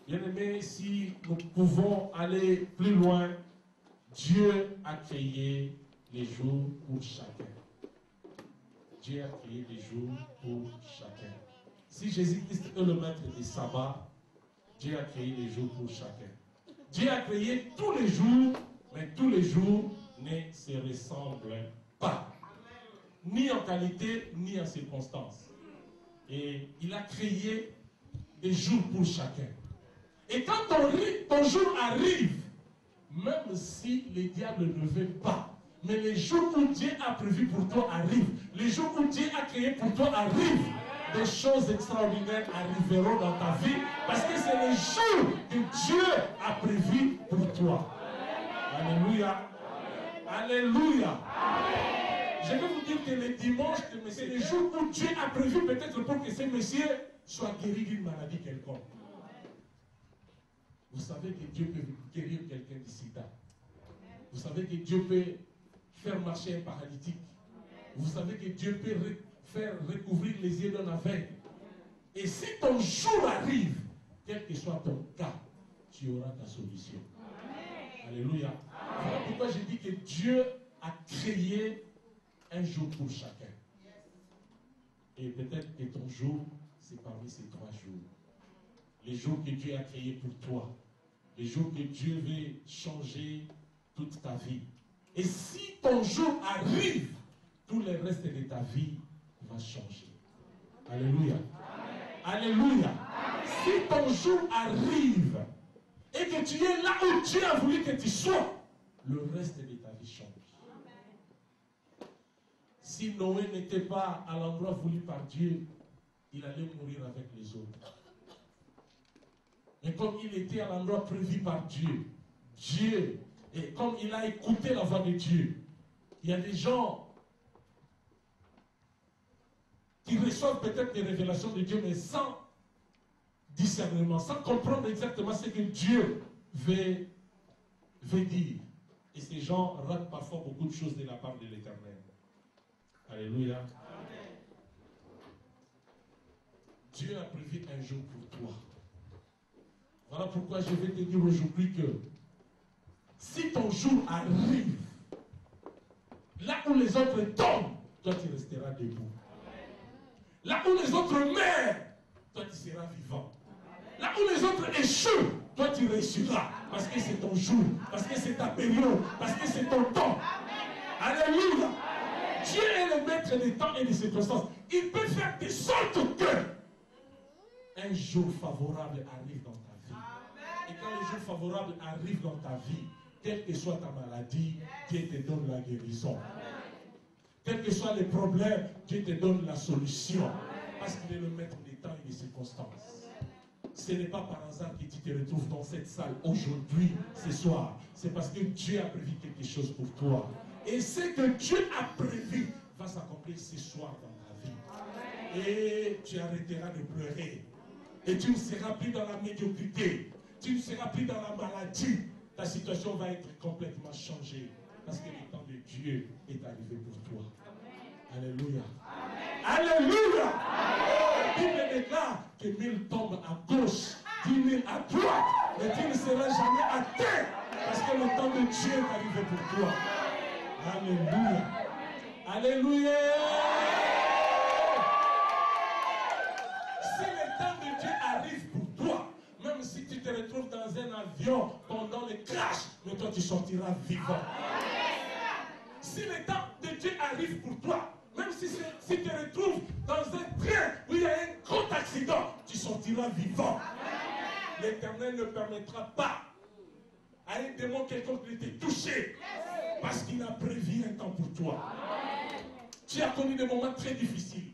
Bien-aimés, si nous pouvons aller plus loin, Dieu a créé les jours pour chacun. Dieu a créé des jours pour chacun. Si Jésus-Christ est le maître des sabbats, Dieu a créé des jours pour chacun. Dieu a créé tous les jours, mais tous les jours ne se ressemblent pas. Ni en qualité, ni en circonstance. Et il a créé des jours pour chacun. Et quand ton jour arrive, même si le diable ne veut pas, mais les jours où Dieu a prévu pour toi arrivent, les jours où Dieu a créé pour toi arrivent, des choses extraordinaires arriveront dans ta vie, parce que c'est les jours que Dieu a prévu pour toi. Alléluia. Alléluia. Je vais vous dire que le dimanche, c'est le jour où Dieu a prévu peut-être pour que ce monsieur soit guéri d'une maladie quelconque. Vous savez que Dieu peut guérir quelqu'un du sida. Vous savez que Dieu peut faire marcher un paralytique. Vous savez que Dieu peut faire recouvrir les yeux d'un aveugle. Et si ton jour arrive, quel que soit ton cas, tu auras ta solution. Alléluia. Voilà pourquoi je dis que Dieu a créé un jour pour chacun. Et peut-être que ton jour, c'est parmi ces 3 jours. Les jours que Dieu a créés pour toi. Les jours que Dieu veut changer toute ta vie. Et si ton jour arrive, tout le reste de ta vie va changer. Alléluia. Alléluia. Si ton jour arrive et que tu es là où Dieu a voulu que tu sois, le reste de ta vie change. Si Noé n'était pas à l'endroit voulu par Dieu, il allait mourir avec les autres. Et comme il était à l'endroit prévu par Dieu, et comme il a écouté la voix de Dieu, il y a des gens qui reçoivent peut-être des révélations de Dieu, mais sans discernement, sans comprendre exactement ce que Dieu veut dire. Et ces gens ratent parfois beaucoup de choses de la part de l'Éternel. Alléluia. Amen. Dieu a prévu un jour pour toi. Voilà pourquoi je vais te dire aujourd'hui que si ton jour arrive, là où les autres tombent, toi tu resteras debout. Là où les autres meurent, toi tu seras vivant. Là où les autres échouent, toi tu réussiras. Parce que c'est ton jour, parce que c'est ta période, parce que c'est ton temps. Alléluia. Dieu est le maître des temps et des circonstances. Il peut faire de sorte que un jour favorable arrive dans ta vie. Et quand le jour favorable arrive dans ta vie, quelle que soit ta maladie, Dieu te donne la guérison. Quels que soient les problèmes, Dieu te donne la solution. Parce qu'il est le maître des temps et des circonstances. Ce n'est pas par hasard que tu te retrouves dans cette salle aujourd'hui, ce soir. C'est parce que Dieu a prévu quelque chose pour toi. Et ce que Dieu a prévu va s'accomplir ce soir dans ta vie. Et tu arrêteras de pleurer. Et tu ne seras plus dans la médiocrité. Tu ne seras plus dans la maladie. Ta situation va être complètement changée. Parce que le temps de Dieu est arrivé pour toi. Alléluia. Alléluia. La Bible déclare que 1000 tombent à gauche 10 000 à droite, mais tu ne seras jamais atteint parce que le temps de Dieu est arrivé pour toi. Alléluia. Alléluia. Si le temps de Dieu arrive pour toi, même si tu te retrouves dans un avion pendant le crash, mais toi tu sortiras vivant. Si le temps de Dieu arrive pour toi, même si tu te retrouves dans un train où il y a un grand accident, tu sortiras vivant. L'Éternel ne permettra pas à un démon quelconque de te toucher parce qu'il a prévu un temps pour toi. Tu as connu des moments très difficiles.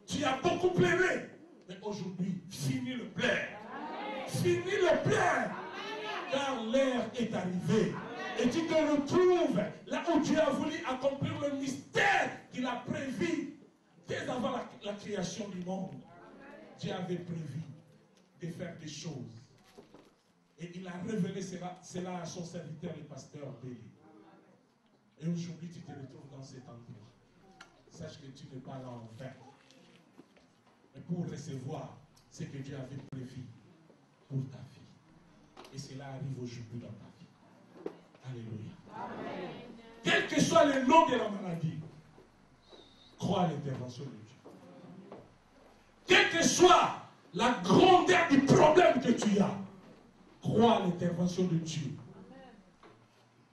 Tu as beaucoup pleuré. Mais aujourd'hui, finis le pleur. Finis le pleur. Car l'heure est arrivée. Et tu te retrouves là où Dieu a voulu accomplir le mystère qu'il a prévu dès avant la création du monde. Dieu avait prévu de faire des choses. Et il a révélé cela à son serviteur, le pasteur Béli. Et aujourd'hui, tu te retrouves dans cet endroit. Sache que tu n'es pas là en vain. Mais pour recevoir ce que Dieu avait prévu pour ta vie. Et cela arrive aujourd'hui dans ta vie. Alléluia. Amen. Quel que soit le nom de la maladie, crois à l'intervention de Dieu. Quelle que soit la grandeur du problème que tu as, crois à l'intervention de Dieu.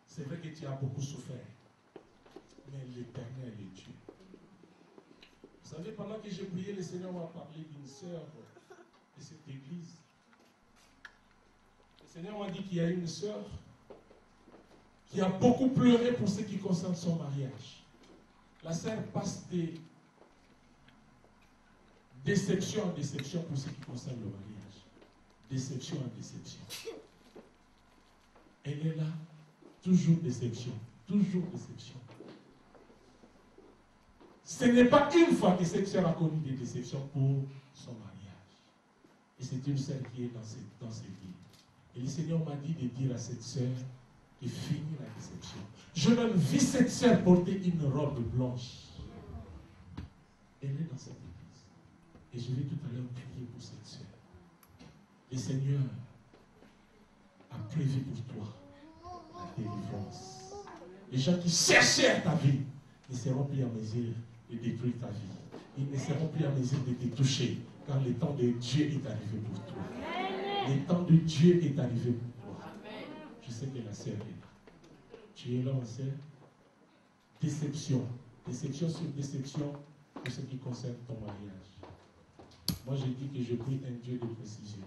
C'est vrai que tu as beaucoup souffert, mais l'Éternel est Dieu. Vous savez, pendant que j'ai prié, le Seigneur m'a parlé d'une sœur de cette église. Le Seigneur m'a dit qu'il y a une sœur qui a beaucoup pleuré pour ce qui concerne son mariage. La sœur passe de déception en déception pour ce qui concerne le mariage. Déception en déception. Elle est là, toujours déception, toujours déception. Ce n'est pas une fois que cette sœur a connu des déceptions pour son mariage. Et c'est une sœur qui est dans cette vie. Et le Seigneur m'a dit de dire à cette sœur qu'il finit la déception. Je même vis cette sœur porter une robe blanche. Elle est dans cette église. Et je vais tout à l'heure prier pour cette sœur. Le Seigneur a prévu pour toi la délivrance. Les gens qui cherchaient ta vie ne seront plus en mesure de détruire ta vie. Ils ne seront plus en mesure de te toucher, car le temps de Dieu est arrivé pour toi. Le temps de Dieu est arrivé pour toi. Je sais que la sœur est là. Tu es là, ma sœur. Déception. Déception sur déception pour ce qui concerne ton mariage. Moi, je dis que je prie un Dieu de précision.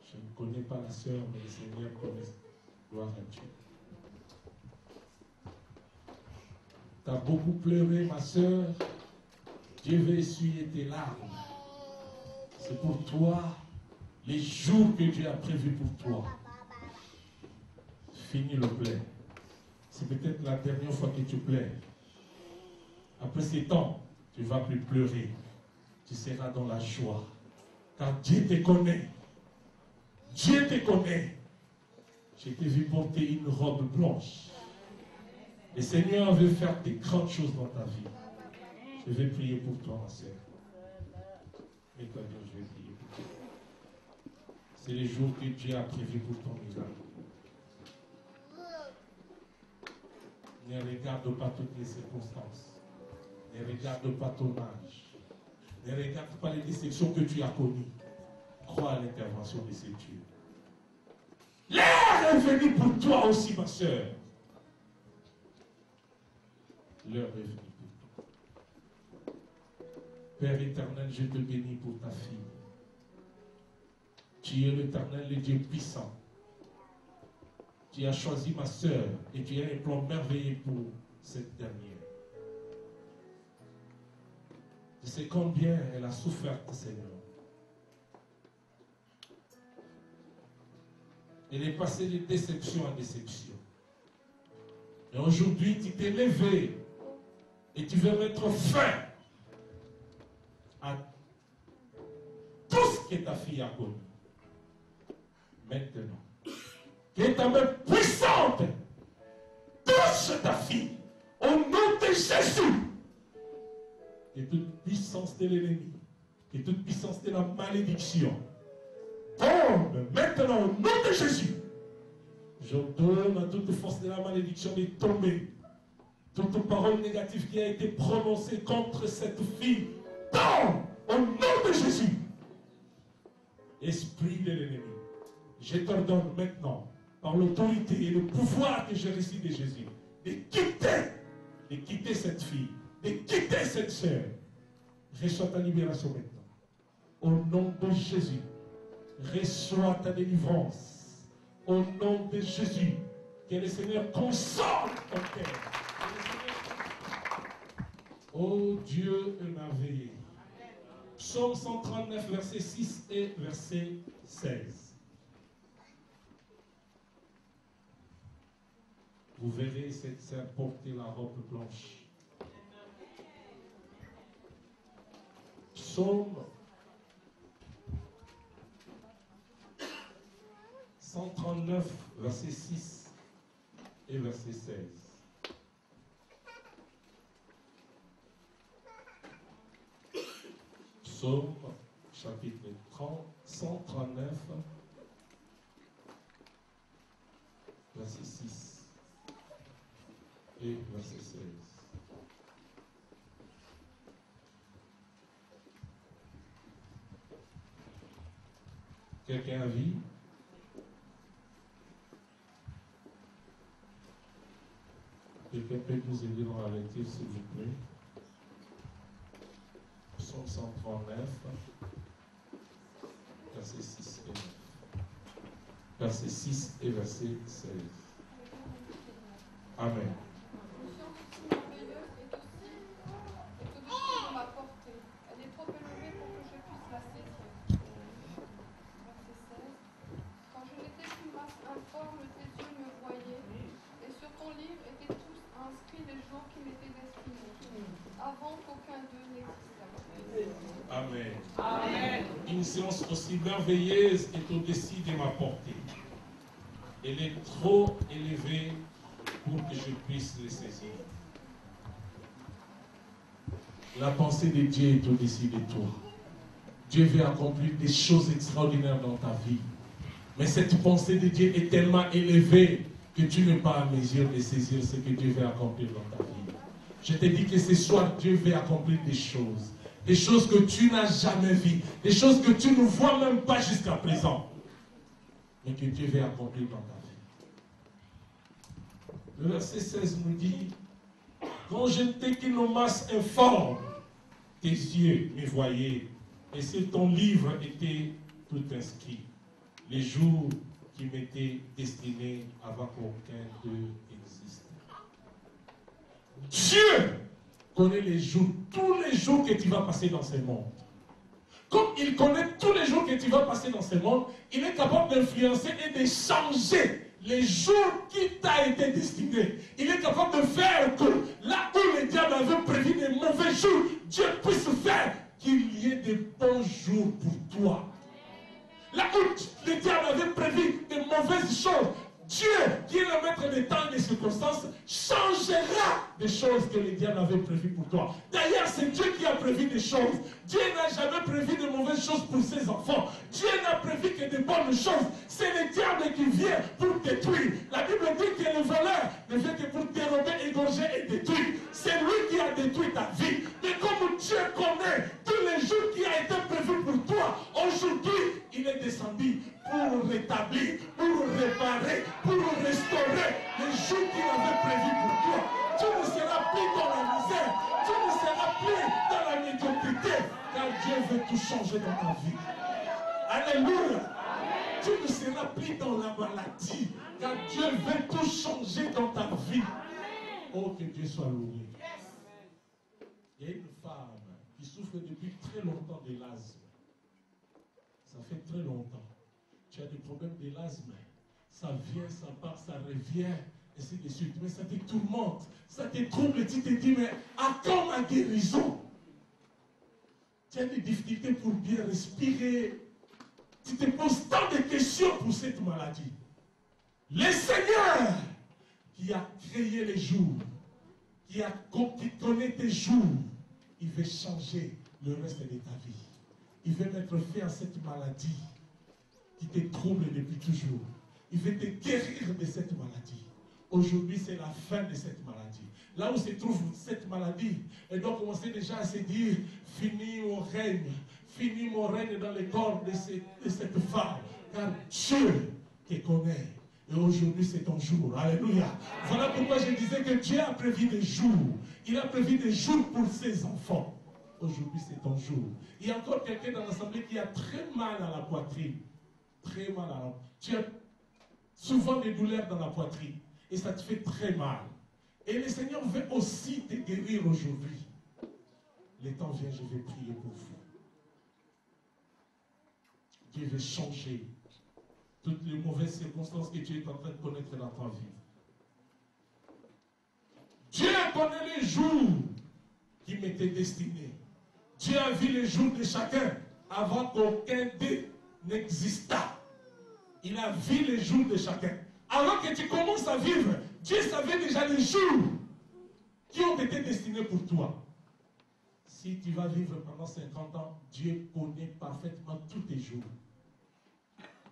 Je ne connais pas la sœur, mais le Seigneur connaît. Gloire à Dieu. Tu as beaucoup pleuré, ma sœur. Dieu veut essuyer tes larmes. C'est pour toi les jours que Dieu a prévus pour toi. Finis le pleur. C'est peut-être la dernière fois que tu pleures. Après ces temps, tu ne vas plus pleurer. Tu seras dans la joie. Car Dieu te connaît. Dieu te connaît. Je t'ai vu porter une robe blanche. Le Seigneur veut faire des grandes choses dans ta vie. Je vais prier pour toi, ma sœur. Et toi, Dieu, je vais prier pour toi. C'est le jour que Dieu a prévu pour ton miracle. Ne regarde pas toutes les circonstances. Ne regarde pas ton âge. Ne regarde pas les déceptions que tu as connues. Crois à l'intervention de ces dieux. L'heure est venue pour toi aussi, ma soeur. L'heure est venue pour toi. Père éternel, je te bénis pour ta fille. Tu es l'Éternel, le Dieu puissant. Tu as choisi ma soeur et tu as un plan merveilleux pour cette dernière. Je sais combien elle a souffert, Seigneur. Elle est passée de déception en déception. Et aujourd'hui, tu t'es levé et tu veux mettre fin à tout ce que ta fille a connu. Maintenant, que ta main puissante touche ta fille au nom de Jésus. Que toute puissance de l'ennemi, que toute puissance de la malédiction tombe maintenant au nom de Jésus. J'ordonne à toute force de la malédiction de tomber. Toute parole négative qui a été prononcée contre cette fille tombe au nom de Jésus. Esprit de l'ennemi, je t'ordonne maintenant, par l'autorité et le pouvoir que j'ai reçu de Jésus, de quitter cette fille, de quitter cette sœur. Reçois ta libération maintenant. Au nom de Jésus, reçois ta délivrance. Au nom de Jésus, que le Seigneur console ton cœur. Oh Dieu merveilleux. Psaume 139, verset 6 et verset 16. Vous verrez cette sœur porter la robe blanche. Psaume 139, verset 6 et verset 16. Psaume chapitre 139, verset 6 et verset 16. Quelqu'un a vu? Quelqu'un peut nous aider dans la lecture, s'il vous plaît? Psaume 139, verset 6 et 9. Verset 6 et verset 16. Amen. Elle est trop élevée pour que je puisse la saisir. Verset 16. Quand je n'étais plus informe, tes yeux me voyaient, et sur ton livre étaient tous inscrits les jours qui m'étaient destinés, avant qu'aucun d'eux n'existât. Amen. Amen. Une séance aussi merveilleuse est au-dessus de ma portée. Elle est trop élevée pour que je puisse le saisir. La pensée de Dieu est au-dessus de toi. Dieu veut accomplir des choses extraordinaires dans ta vie. Mais cette pensée de Dieu est tellement élevée que tu n'es pas à mesure de saisir ce que Dieu veut accomplir dans ta vie. Je te dis que ce soir, Dieu veut accomplir des choses que tu n'as jamais vues, des choses que tu ne vois même pas jusqu'à présent, mais que Dieu veut accomplir dans ta vie. Le verset 16 nous dit, quand je n'étais qu'une masse informe, tes yeux me voyaient, et sur ton livre était tout inscrit, les jours qui m'étaient destinés avant qu'aucun d'eux existe. Dieu connaît les jours, tous les jours que tu vas passer dans ce monde. Comme il connaît tous les jours que tu vas passer dans ce monde, il est capable d'influencer et de changer les jours qui t'a été destiné. Il est capable de faire que là où le diable avait prévu des mauvais jours, Dieu puisse faire qu'il y ait des bons jours pour toi. Là où le diable avait prévu des mauvaises choses, Dieu, qui est le maître des temps et des circonstances, changera des choses que le diable avait prévues pour toi. D'ailleurs, c'est Dieu qui a prévu des choses. Dieu n'a jamais prévu de mauvaises choses pour ses enfants. Dieu n'a prévu que de bonnes choses. C'est le diable qui vient pour détruire. La Bible dit que le voleur ne vient que pour dérober, égorger et détruire. C'est lui qui a détruit ta vie. Mais comme Dieu connaît tous les jours qui a été prévu pour toi, aujourd'hui, il est descendu pour rétablir, pour réparer, pour restaurer les jours qu'il avait prévus pour toi. Tu ne seras plus dans la misère, tu ne seras plus dans la médiocrité, car Dieu veut tout changer dans ta vie. Alléluia. Tu ne seras plus dans la maladie, car Dieu veut tout changer dans ta vie. Oh, que Dieu soit loué. Il y a une femme qui souffre depuis très longtemps de l'asthme. Ça fait très longtemps. Tu as des problèmes de l'asthme. Ça vient, ça part, ça revient, ainsi de suite. Mais ça te tourmente, ça te trouble et tu te dis, mais à quand ma guérison? Tu as des difficultés pour bien respirer. Tu te poses tant de questions pour cette maladie. Le Seigneur qui a créé les jours, qui connaît tes jours, il veut changer le reste de ta vie. Il veut mettre fin à cette maladie. qui te trouble depuis toujours. Il veut te guérir de cette maladie. Aujourd'hui, c'est la fin de cette maladie. Là où se trouve cette maladie, elle doit commencer déjà à se dire, fini mon règne dans le corps de cette femme. Car Dieu te connaît. Et aujourd'hui, c'est ton jour. Alléluia. Voilà pourquoi je disais que Dieu a prévu des jours. Il a prévu des jours pour ses enfants. Aujourd'hui, c'est ton jour. Il y a encore quelqu'un dans l'assemblée qui a très mal à la poitrine. Très mal à la poitrine. Tu as souvent des douleurs dans la poitrine. Et ça te fait très mal. Et le Seigneur veut aussi te guérir aujourd'hui. Le temps vient, je vais prier pour vous. Dieu veut changer toutes les mauvaises circonstances que tu es en train de connaître dans ta vie. Dieu connaît les jours qui m'étaient destinés. Dieu a vu les jours de chacun avant qu'aucun d'eux n'existât. Il a vu les jours de chacun. Avant que tu commences à vivre, Dieu savait déjà les jours qui ont été destinés pour toi. Si tu vas vivre pendant 50 ans, Dieu connaît parfaitement tous tes jours.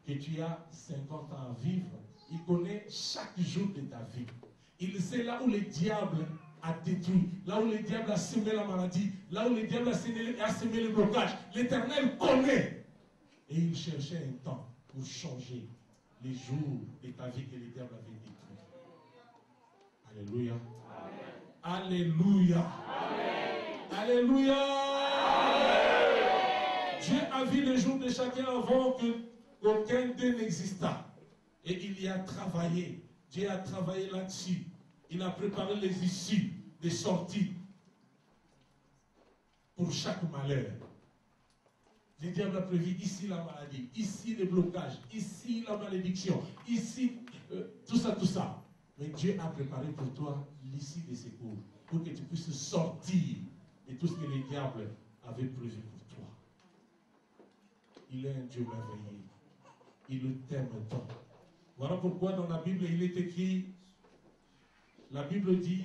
Que tu as 50 ans à vivre, il connaît chaque jour de ta vie. Il sait là où le diable a détruit, là où le diable a semé la maladie, là où le diable a semé le blocage. L'Éternel connaît. Et il cherchait un temps pour changer les jours de ta vie que le diable avait détruit. Alléluia. Amen. Alléluia. Amen. Alléluia. Amen. Dieu a vu les jours de chacun avant qu'aucun d'eux n'existât. Et il y a travaillé. Dieu a travaillé là-dessus. Il a préparé les issues, des sorties pour chaque malheur. Le diable a prévu ici la maladie, ici le blocage, ici la malédiction, ici tout ça. Mais Dieu a préparé pour toi l'issue des secours, pour que tu puisses sortir de tout ce que le diable avait prévu pour toi. Il est un Dieu merveilleux. Il t'aime tant. Voilà pourquoi dans la Bible, il est écrit, la Bible dit,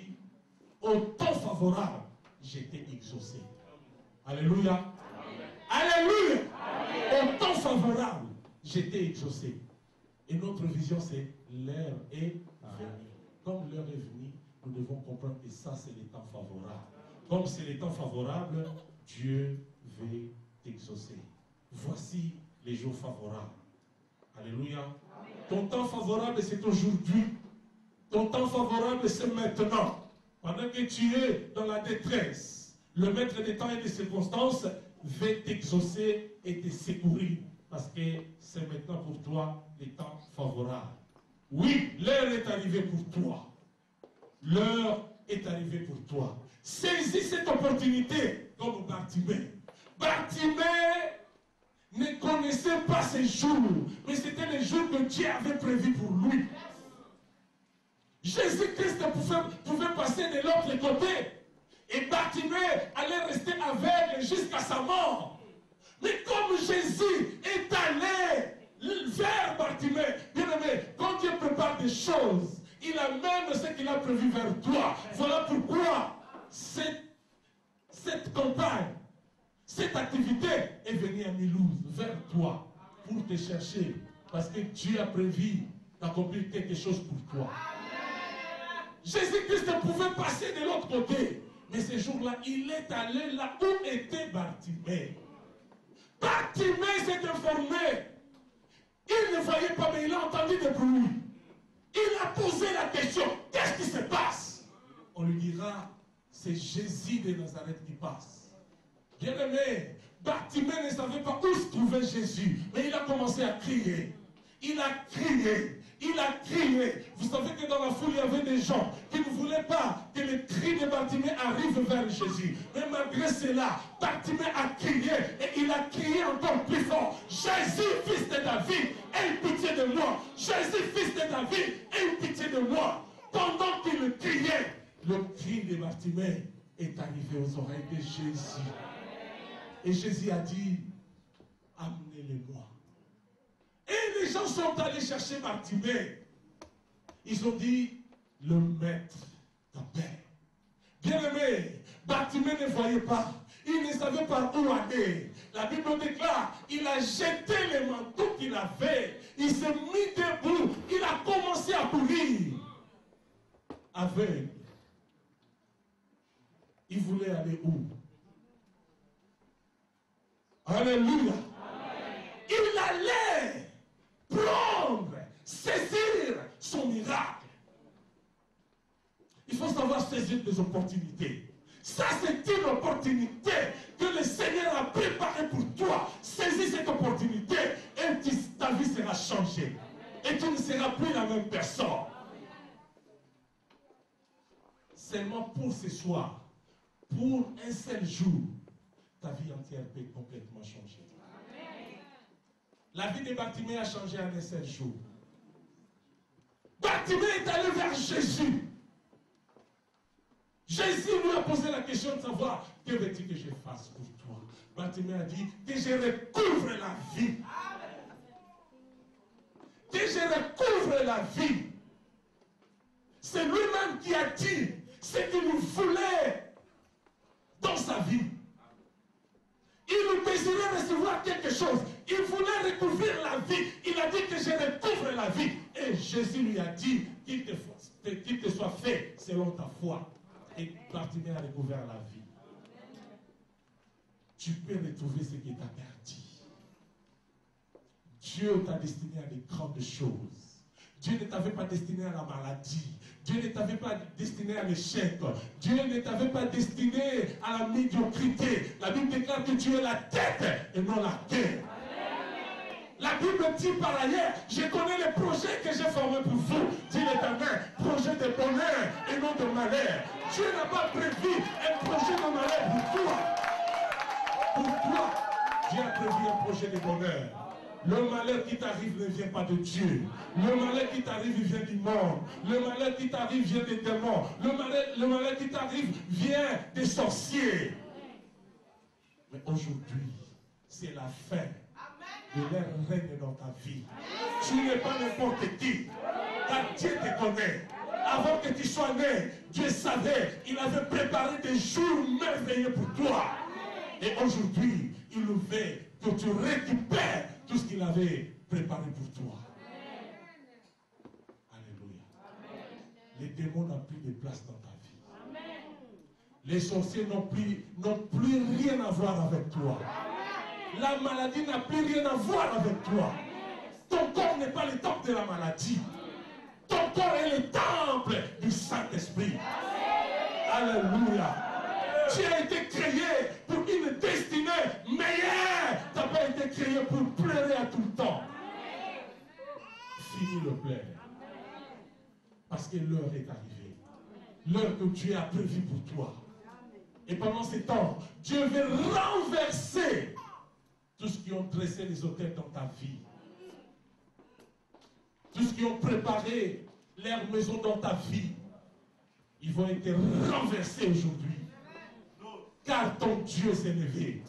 au temps favorable, j'étais exaucé. Alléluia. Alléluia. Au temps favorable, j'étais exaucé. Et notre vision, c'est l'heure est venue. Comme l'heure est venue, nous devons comprendre que ça, c'est le temps favorable. Comme c'est le temps favorable, Dieu veut t'exaucer. Voici les jours favorables. Alléluia. Ton temps favorable, c'est aujourd'hui. Ton temps favorable, c'est maintenant. Pendant que tu es dans la détresse, le maître des temps et des circonstances veut t'exaucer et te secourir. Parce que c'est maintenant pour toi le temps favorable. Oui, l'heure est arrivée pour toi. L'heure est arrivée pour toi. Saisis cette opportunité comme Bartimée. Bartimée ne connaissait pas ces jours, mais c'était les jours que Dieu avait prévus pour lui. Jésus-Christ pouvait passer de l'autre côté. Et Bartimée allait rester aveugle jusqu'à sa mort. Mais comme Jésus est allé vers Bartimée, bien aimé, quand Dieu prépare des choses, il amène ce qu'il a prévu vers toi. Voilà pourquoi cette campagne, cette activité est venue à Milouz, vers toi, pour te chercher. Parce que Dieu a prévu d'accomplir quelque chose pour toi. Jésus-Christ pouvait passer de l'autre côté. Mais ce jour-là, il est allé là où était Bartimée. Bartimée s'est informé. Il ne voyait pas, mais il a entendu des bruits. Il a posé la question, qu'est-ce qui se passe? On lui dira, c'est Jésus de Nazareth qui passe. Bien aimé, Bartimée ne savait pas où se trouvait Jésus, mais il a commencé à crier. Il a crié. Il a crié. Vous savez que dans la foule, il y avait des gens qui ne voulaient pas que le cri de Bartimée arrive vers Jésus. Mais malgré cela, Bartimée a crié et il a crié encore plus fort. Jésus, fils de David, aie pitié de moi. Jésus, fils de David, aie pitié de moi. Pendant qu'il criait, le cri de Bartimée est arrivé aux oreilles de Jésus. Et Jésus a dit, amenez-le-moi. Et les gens sont allés chercher Bartimée. Ils ont dit, le maître t'appelle. Bien-aimé, Bartimée ne voyait pas. Il ne savait pas où aller. La Bible déclare, il a jeté les manteaux qu'il avait. Il s'est mis debout. Il a commencé à courir. Aveugle. Il voulait aller où? Alléluia. Il allait prendre, saisir son miracle. Il faut savoir saisir des opportunités. Ça, c'est une opportunité que le Seigneur a préparée pour toi. Saisis cette opportunité et ta vie sera changée. Et tu ne seras plus la même personne. Seulement pour ce soir, pour un seul jour, ta vie entière peut complètement changer. La vie de Bartimée a changé en un seul jour. Bartimée est allé vers Jésus. Jésus lui a posé la question de savoir, que veux-tu que je fasse pour toi? Bartimée a dit, que je recouvre la vie. Que je recouvre la vie. C'est lui-même qui a dit ce qu'il voulait dans sa vie. Il désirait recevoir quelque chose. Il voulait recouvrir la vie. Il a dit que je recouvre la vie. Et Jésus lui a dit qu'il te soit fait selon ta foi. Et Bartimée a recouvert la vie. Tu peux retrouver ce qui t'a perdu. Dieu t'a destiné à des grandes choses. Dieu ne t'avait pas destiné à la maladie. Dieu ne t'avait pas destiné à l'échec. Dieu ne t'avait pas destiné à la médiocrité. La Bible déclare que tu es la tête et non la queue. La Bible dit par ailleurs, je connais les projets que j'ai formés pour vous, dit l'Éternel, projet de bonheur et non de malheur. Dieu n'a pas prévu un projet de malheur pour toi. Pour toi, Dieu a prévu un projet de bonheur. Le malheur qui t'arrive ne vient pas de Dieu. Le malheur qui t'arrive vient du monde. Le malheur qui t'arrive vient des démons. Le malheur qui t'arrive vient des sorciers. Mais aujourd'hui, c'est la fin de leur règne dans ta vie. Tu n'es pas n'importe qui. Car Dieu te connaît. Avant que tu sois né, Dieu savait. Il avait préparé des jours merveilleux pour toi. Et aujourd'hui, il veut que tu récupères tout ce qu'il avait préparé pour toi. Alléluia. Les démons n'ont plus de place dans ta vie. Les sorciers n'ont plus rien à voir avec toi. La maladie n'a plus rien à voir avec toi. Ton corps n'est pas le temple de la maladie. Ton corps est le temple du Saint-Esprit. Alléluia. Tu as été créé pour une destinée meilleure. Tu n'as pas été créé pour pleurer à tout le temps. Finis le pleur. Parce que l'heure est arrivée. L'heure que Dieu a prévue pour toi. Et pendant ce temps, Dieu veut renverser tous ceux qui ont dressé les autels dans ta vie. Tous ceux qui ont préparé leur maison dans ta vie. Ils vont être renversés aujourd'hui. Car ton Dieu s'est levé.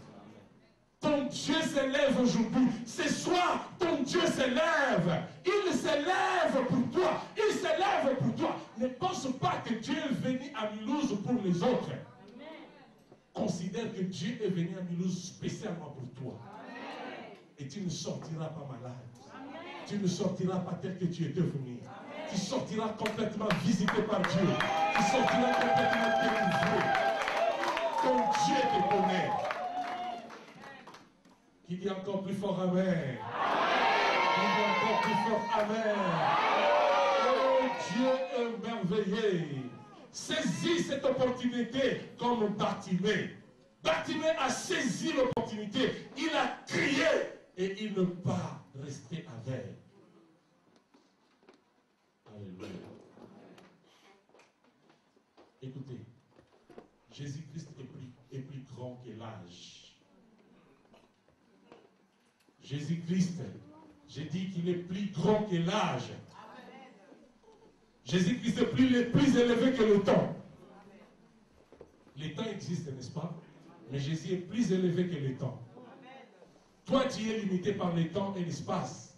Ton Dieu s'élève aujourd'hui. Ce soir, ton Dieu s'élève. Il s'élève pour toi. Il s'élève pour toi. Ne pense pas que Dieu est venu à Mulhouse pour les autres. Considère que Dieu est venu à Mulhouse spécialement pour toi. Et tu ne sortiras pas malade. Tu ne sortiras pas tel que tu étais venu. Tu sortiras complètement visité par Dieu. Tu sortiras complètement délivré. Ton Dieu te connaît. Qui dit encore plus fort Amen. Qui dit encore plus fort Amen. Oh, Dieu est merveilleux. Saisis cette opportunité comme Bartimée. Bartimée a saisi l'opportunité. Il a crié et il ne pas rester aveugle. Alléluia. Écoutez. Jésus-Christ est plus grand que l'âge. Jésus-Christ, j'ai dit qu'il est plus grand que l'âge. Jésus-Christ est plus élevé que le temps. Le temps existe, n'est-ce pas? Mais Jésus est plus élevé que le temps. Toi, tu es limité par le temps et l'espace,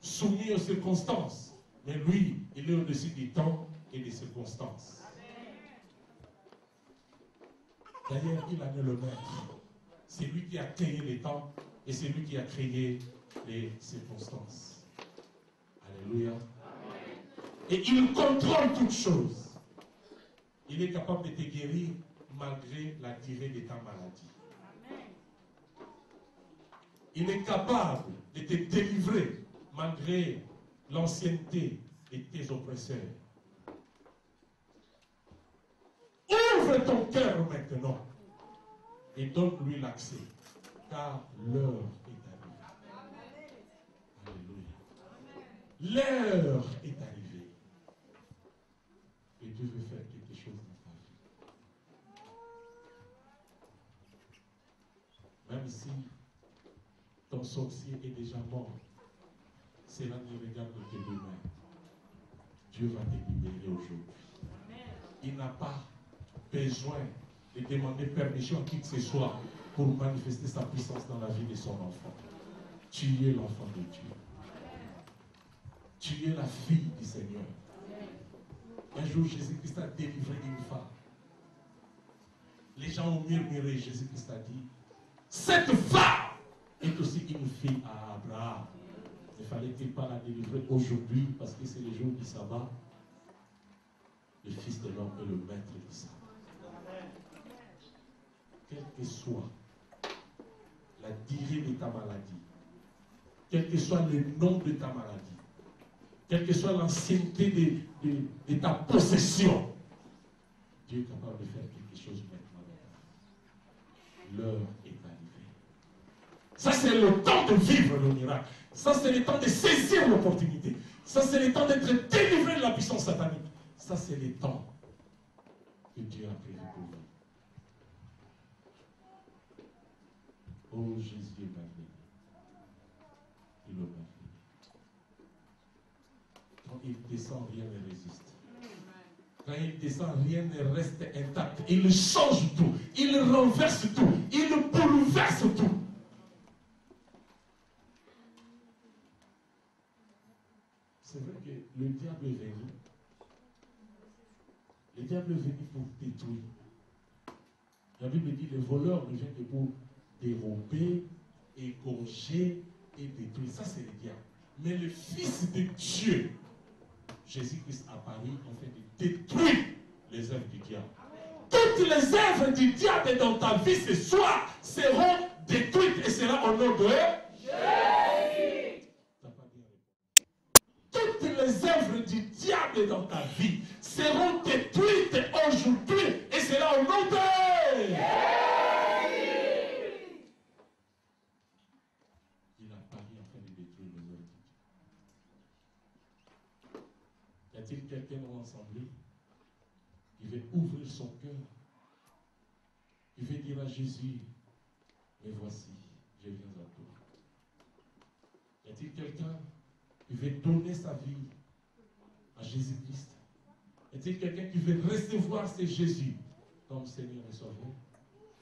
soumis aux circonstances. Mais lui, il est au-dessus du temps et des circonstances. D'ailleurs, il en est le maître. C'est lui qui a créé les temps et c'est lui qui a créé les circonstances. Alléluia. Et il contrôle toutes choses. Il est capable de te guérir malgré la durée de ta maladie. Il est capable de te délivrer malgré l'ancienneté de tes oppresseurs. Ouvre ton cœur maintenant et donne-lui l'accès, car l'heure est arrivée. Alléluia. L'heure est arrivée. Et Dieu veut faire quelque chose dans ta vie. Même si ton sorcier est déjà mort, cela ne regarde que demain. Dieu va te libérer aujourd'hui. Il n'a pas besoin de demander permission à qui que ce soit pour manifester sa puissance dans la vie de son enfant. Tu es l'enfant de Dieu. Tu es la fille du Seigneur. Un jour, Jésus-Christ a délivré une femme. Les gens ont murmuré. Jésus-Christ a dit, cette femme est aussi une fille à Abraham. Ne fallait-il pas la délivrer aujourd'hui parce que c'est le jour du sabbat? Le Fils de l'homme est le maître du sabbat. Quelle que soit la durée de ta maladie, quel que soit le nom de ta maladie, quelle que soit l'ancienneté de ta possession, Dieu est capable de faire quelque chose maintenant. L'heure est arrivée. Ça, c'est le temps de vivre le miracle. Ça, c'est le temps de saisir l'opportunité. Ça, c'est le temps d'être délivré de la puissance satanique. Ça, c'est le temps que Dieu a prévu pour vous. Oh, Jésus est merveilleux. Il est merveilleux. Quand il descend, rien ne résiste. Quand il descend, rien ne reste intact. Il change tout. Il renverse tout. Il bouleverse tout. C'est vrai que le diable est venu. Le diable est venu pour détruire. La Bible dit, le voleur ne vient que pour dérober, égorger et détruire. Ça, c'est le diable. Mais le Fils de Dieu, Jésus-Christ apparu en fait de détruire les œuvres du diable. Toutes les œuvres du diable dans ta vie ce soir seront détruites et sera au nom de Jésus. Toutes les œuvres du diable dans ta vie seront détruites aujourd'hui et sera au nom de Jésus. Il a apparu afin de détruire les œuvres du diable. Y a-t-il quelqu'un dans l'assemblée qui veut ouvrir son cœur, qui veut dire à Jésus, mais voici, je viens à toi. Y a-t-il quelqu'un qui veut donner sa vie à Jésus-Christ? Y a-t-il quelqu'un qui veut recevoir ce Jésus comme Seigneur et Sauveur?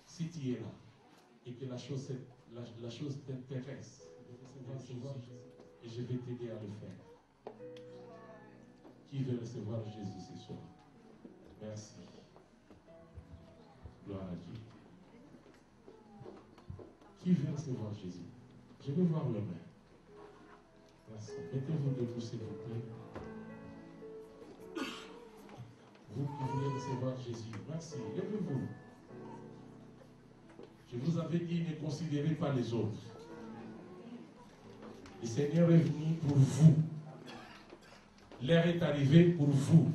Si tu es là et que la chose t'intéresse, et je vais t'aider à le faire. Qui veut recevoir Jésus ce soir? Merci. Gloire à Dieu. Qui veut recevoir Jésus? Je veux voir le main. Merci. Mettez-vous debout, s'il vous plaît. Vous qui voulez recevoir Jésus, merci. Levez-vous. Je vous avais dit, ne considérez pas les autres. Le Seigneur est venu pour vous. L'heure est arrivée pour vous.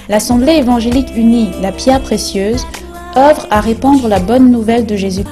L'Assemblée évangélique unie, la pierre précieuse, œuvre à répandre la bonne nouvelle de Jésus.